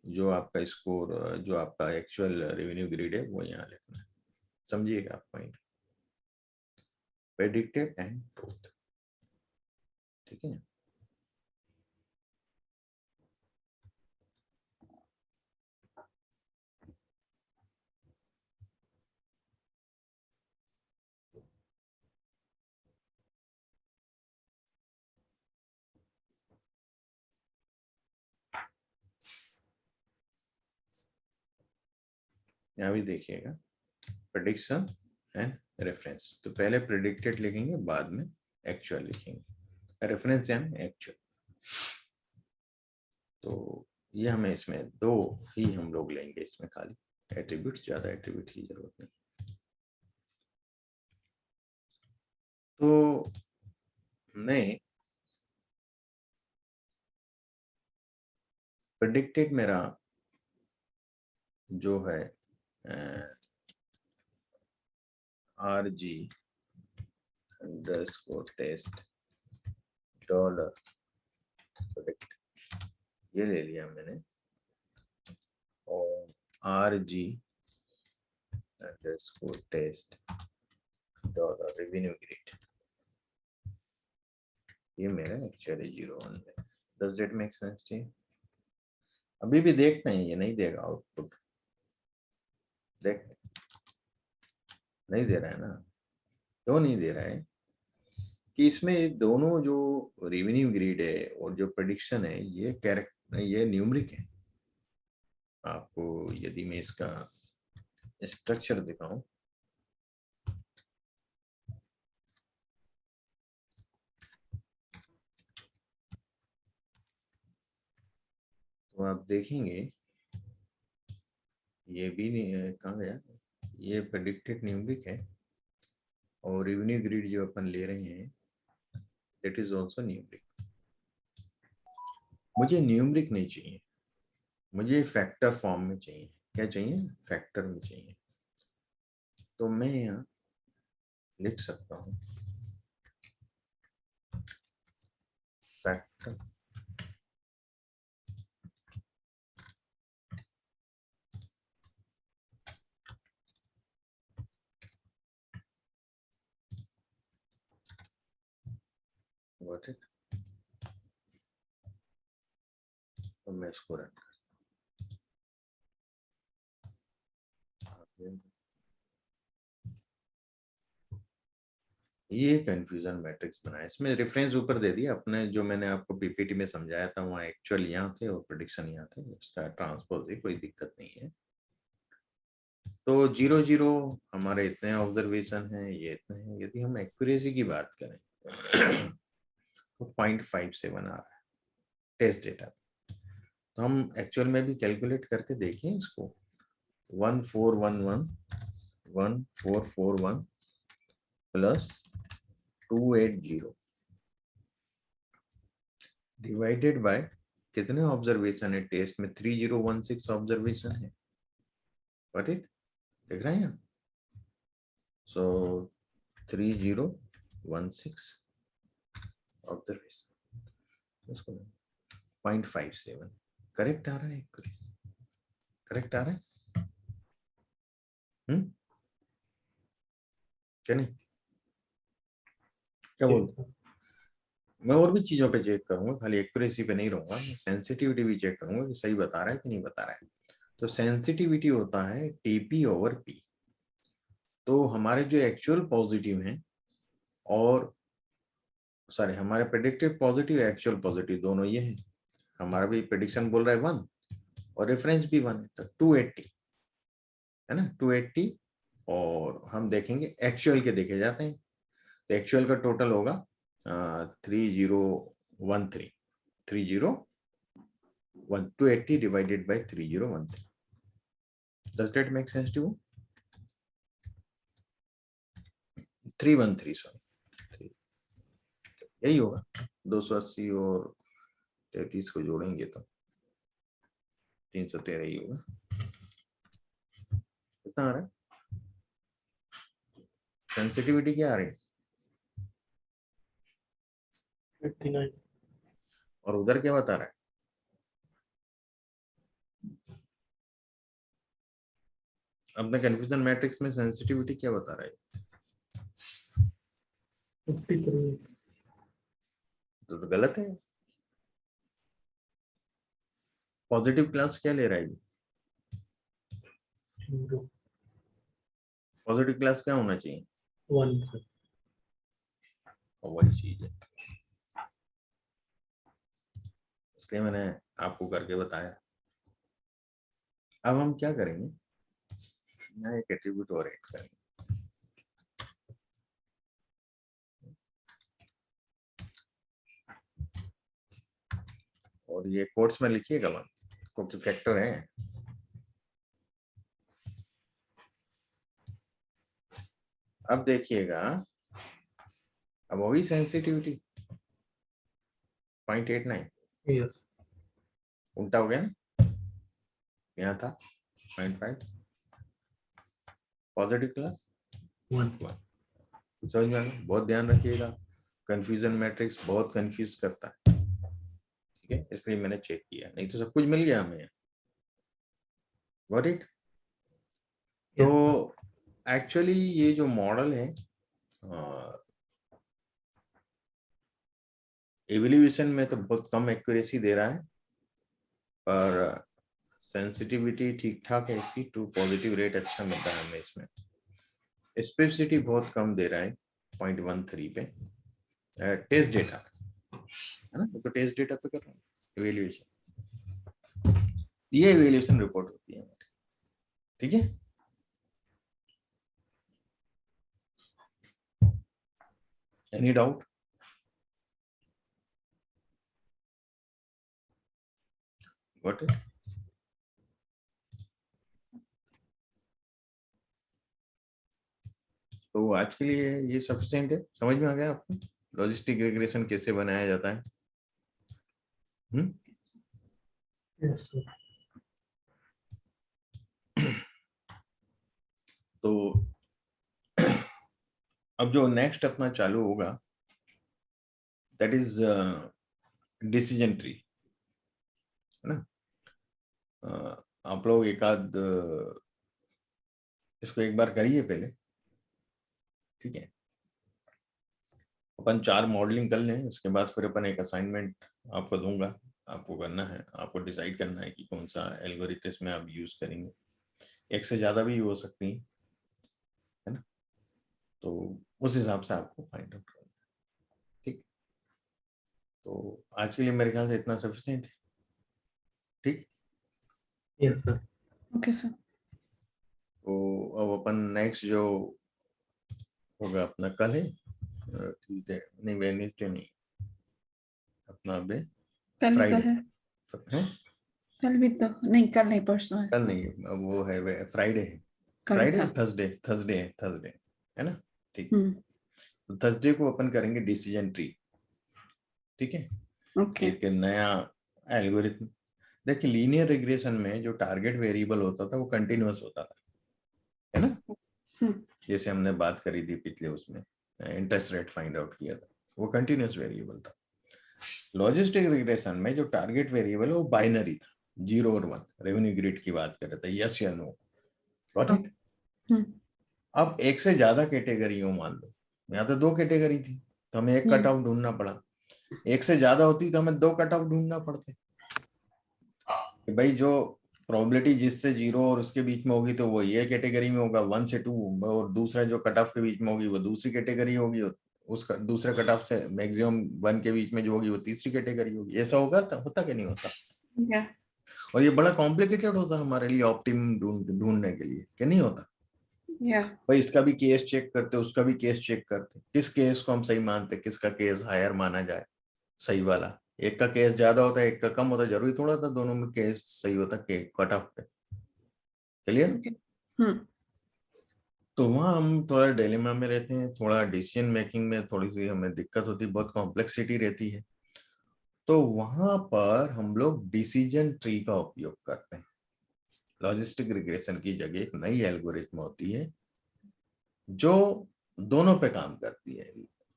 जो आपका स्कोर, जो आपका एक्चुअल रेवेन्यू ग्रिड है वो यहाँ लिखना है। समझिएगा आप पॉइंट, प्रेडिक्टेड एंड ट्रूथ, ठीक है। यहाँ भी देखिएगा प्रेडिक्शन एंड रेफरेंस। तो पहले प्रेडिक्टेड लिखेंगे, बाद में एक्चुअल लिखेंगे, रेफरेंस एंड एक्चुअल। तो ये हमें इसमें दो ही हम लोग लेंगे, इसमें खाली एट्रीब्यूट्स, ज्यादा एट्रीब्यूट की जरूरत नहीं। तो मैं प्रेडिक्टेड मेरा जो है RG underscore test dollar predict, ये ले लिया मैंने, और RG underscore test dollar revenue grid, ये मेरा एक्चुअली 01 है। Does that make sense to you? अभी भी देखते हैं, ये नहीं देगा आउटपुट, देख नहीं दे रहा है ना। क्यों नहीं दे रहा है? कि इसमें दोनों जो रेवेन्यू ग्रिड है और जो प्रेडिक्शन है, ये कैरेक्टर, ये न्यूमरिक है। आपको यदि मैं इसका स्ट्रक्चर दिखाऊं, तो आप देखेंगे ये भी नहीं, कहाँ गया, ये प्रेडिक्टेड न्यूमरिक है, और रेवेन्यू ग्रिड जो अपन ले रहे हैं दैट इज आल्सो न्यूमरिक। मुझे न्यूमरिक नहीं चाहिए, मुझे फैक्टर फॉर्म में चाहिए। क्या चाहिए? फैक्टर में चाहिए। तो मैं यहाँ लिख सकता हूँ फैक्टर व्हाट इट। तो मैं इसको रन करता हूँ। ये कंफ्यूजन मैट्रिक्स बनाया, इसमें रेफरेंस ऊपर दे दिया अपने, जो मैंने आपको पीपीटी में समझाया था, वहाँ एक्चुअल यहाँ थे और प्रेडिक्शन यहाँ थे, उसका ट्रांसपोज है, कोई दिक्कत नहीं है। तो 0 0 हमारे इतने ऑब्जर्वेशन हैं, ये इतने हैं। यदि हम एक्यूरेसी की बात करें तो 0.57 आ रहा है टेस्ट डेटा। तो हम एक्चुअल में भी कैलकुलेट करके देखें इसको, 1411 प्लस 280 डिवाइडेड बाय कितने ऑब्जर्वेशन है टेस्ट में? 3016 ऑब्जर्वेशन है, व्हाट इट देख रहे हैं आप? सो 3016 ऑब्जर्वेशन, उसको 0.57 करेक्ट आ रहा है, करेक्ट आ रहा है क्या नहीं? क्या बोलते? मैं और भी चीजों पे चेक करूंगा, खाली एक्यूरेसी पे नहीं रहूंगा, मैं सेंसिटिविटी भी चेक करूंगा कि सही बता रहा है कि नहीं बता रहा है। तो सेंसिटिविटी होता है TP ओवर P। तो हमारे जो एक्चुअल पॉजिटिव हैं, और सॉरी हमारे प्रेडिक्टेड पॉजिटिव एक्चुअल पॉजिटिव दोनों ये हैं। हमारा भी प्रेडिक्शन बोल रहा है 1 और रेफरेंस भी 1 है, तो 280 है ना, 280। और हम देखेंगे एक्चुअल के देखे जाते हैं, तो एक्चुअल का टोटल होगा 3013 280 divided by 3013। Does that make sense to? 313 sorry, यही होगा। 280 और 33 को जोड़ेंगे तो 313 ही होगा। कितना आ रहा है? सेंसिटिविटी क्या आ रही है 59 और उधर क्या बता रहा है? अपने कंफ्यूजन मैट्रिक्स में सेंसिटिविटी क्या बता रहा है? 53 तो गलत है। पॉजिटिव क्लास क्या ले रहा है? 0 पॉजिटिव क्लास क्या होना चाहिए? 1 सर। और वही चीज है, इसलिए मैंने आपको करके बताया। अब हम क्या करेंगे, यहाँ एक एट्रीब्यूट और ऐड करेंगे। और ये कोट्स में लिखिएगा वन, क्योंकि फैक्टर है। अब देखिएगा, अब वही सेंसिटिविटी 0.89 यस उल्टा हो गया ना, यहाँ था 0.5 पॉजिटिव क्लास 1 समझ में आ गया? बहुत ध्यान रखिएगा, कंफ्यूजन मैट्रिक्स बहुत कंफ्यूज करता है, ठीक है, इसलिए मैंने चेक किया, नहीं तो सब कुछ मिल गया हमें। Got it? तो एक्चुअली ये जो मॉडल है एवेल्यूएशन में तो बहुत कम एक्यूरेसी दे रहा है, पर सेंसिटिविटी ठीक ठाक है इसकी, ट्रू पॉजिटिव रेट अच्छा मिलता है हमें इसमें। स्पेसिफिसिटी बहुत कम दे रहा है 0.13 पे। टेस्ट डेटा है ना, तो टेस्ट डेटा पे कर रहा हूँ एवेल्यूएशन, ये एवेल्यूएशन रिपोर्ट होती है हमारी, ठीक है। Any doubt? Got it? तो आज के लिए ये सफिशिएंट है, समझ में आ गया आपको लॉजिस्टिक रिग्रेशन कैसे बनाया जाता है? Yes sir. तो अब जो नेक्स्ट अपना चालू होगा दैट इज डिसीजन ट्री, है ना। आप लोग एक आध इसको एक बार करिए पहले, ठीक है। अपन 4 मॉडलिंग कर लें, उसके बाद फिर अपन एक असाइनमेंट आपको दूंगा, आपको करना है, आपको डिसाइड करना है कि कौन सा एल्गोरिथम में आप यूज करेंगे। एक से ज्यादा भी हो सकती है ना, तो उस हिसाब से आपको फाइंड आउट करना है, ठीक। तो आज के लिए मेरे ख्याल से इतना सफिशिएंट है, ठीक। Yes sir. Okay sir. तो अब अपन नेक्स्ट जो होगा अपना कल है ट्यूजडे, नहीं वेडनेसडे नहीं, अपना अब कल ही तो फ्राइडे है। है, कल भी तो नहीं, कल नहीं, परसों है। कल नहीं, अब वो है फ्राइडे है, कल फ्राइडे था। थर्सडे है ना, ठीक। तो थर्सडे को अपन करेंगे डिसीजन ट्री, ठीक है। ओके। एक नया एल्गोरिथम। देखिए लीनियर रिग्रेशन में जो टारगेट वेरिएबल होता था वो कंटिन्यूअस होता था, है ना, जैसे हमने बात करी थी पिछले उसमें, इंटरेस्ट रेट फाइंड आउट किया था, वो कंटिन्यूअस वेरिएबल था। लॉजिस्टिक रिग्रेशन में जो टारगेट वेरिएबल है वो बाइनरी था, 0 और 1, रेवेन्यू ग्रिड की बात कर रहे थे, यस या नो, गॉट इट। अब एक से ज्यादा कैटेगरी हो, मान लो यहाँ तो 2 कैटेगरी थी, तो हमें एक कट ऑफ ढूंढना पड़ा, एक से ज्यादा होती तो हमें 2 कट ऑफ ढूंढना पड़ते कि भाई जो प्रोबेबिलिटी जिससे 0 और उसके बीच में होगी तो वो ये कैटेगरी में होगा 1 से 2, और दूसरा जो कट ऑफ के बीच में होगी वो दूसरी कैटेगरी होगी, उसका दूसरे कट ऑफ से मैक्सिमम 1 के बीच में जो होगी वो तीसरी कैटेगरी होगी। ऐसा होगा तो होता कि नहीं होता? और ये बड़ा कॉम्प्लिकेटेड होता हमारे लिए ऑप्टिमम ढूंढने के लिए, कि नहीं होता? भाई इसका भी केस चेक करते, उसका भी केस चेक करते, किस केस को हम सही मानते, किसका केस हायर माना जाए सही वाला, एक का केस ज्यादा होता है एक का कम होता है, जरूरी थोड़ा था दोनों में केस सही होता कट ऑफ पे, क्लियर। तो वहाँ हम थोड़ा डिलेमा में रहते हैं, थोड़ा डिसीजन मेकिंग में थोड़ी सी हमें दिक्कत होती है, बहुत कॉम्प्लेक्सिटी रहती है, तो वहां पर हम लोग डिसीजन ट्री का उपयोग करते हैं। लॉजिस्टिक रिग्रेशन की जगह एक नई एल्गोरिथम होती है जो दोनों पे काम करती है।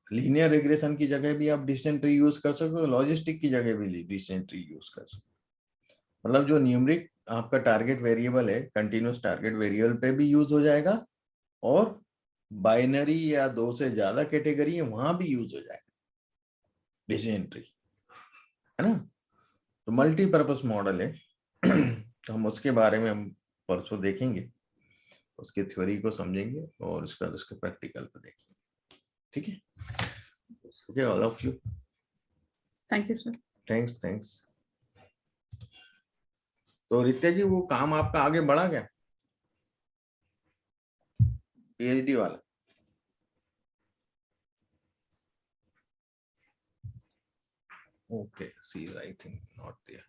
लीनियर रिग्रेशन की जगह भी आप डिस्टेंस ट्री यूज कर सकते हो, लॉजिस्टिक की जगह भी डिस्टेंस ट्री यूज कर सकते हो। मतलब जो न्यूमरिक आपका टारगेट वेरिएबल है, कंटिन्यूस टारगेट वेरिएबल पे भी यूज हो जाएगा, और बाइनरी या 2 से ज्यादा कैटेगरी है वहां भी यूज हो जाएगा डिसीजन ट्री, है ना। तो मल्टीपर्पज मॉडल है। तो हम उसके बारे में हम परसों देखेंगे, उसके थ्योरी को समझेंगे और उसके प्रैक्टिकल को देखेंगे। ठीक है, okay all of you, Thank you, sir. Thanks. तो रित्या जी वो काम आपका आगे बढ़ा क्या, पीएचडी वाला? Okay, see, I think not there.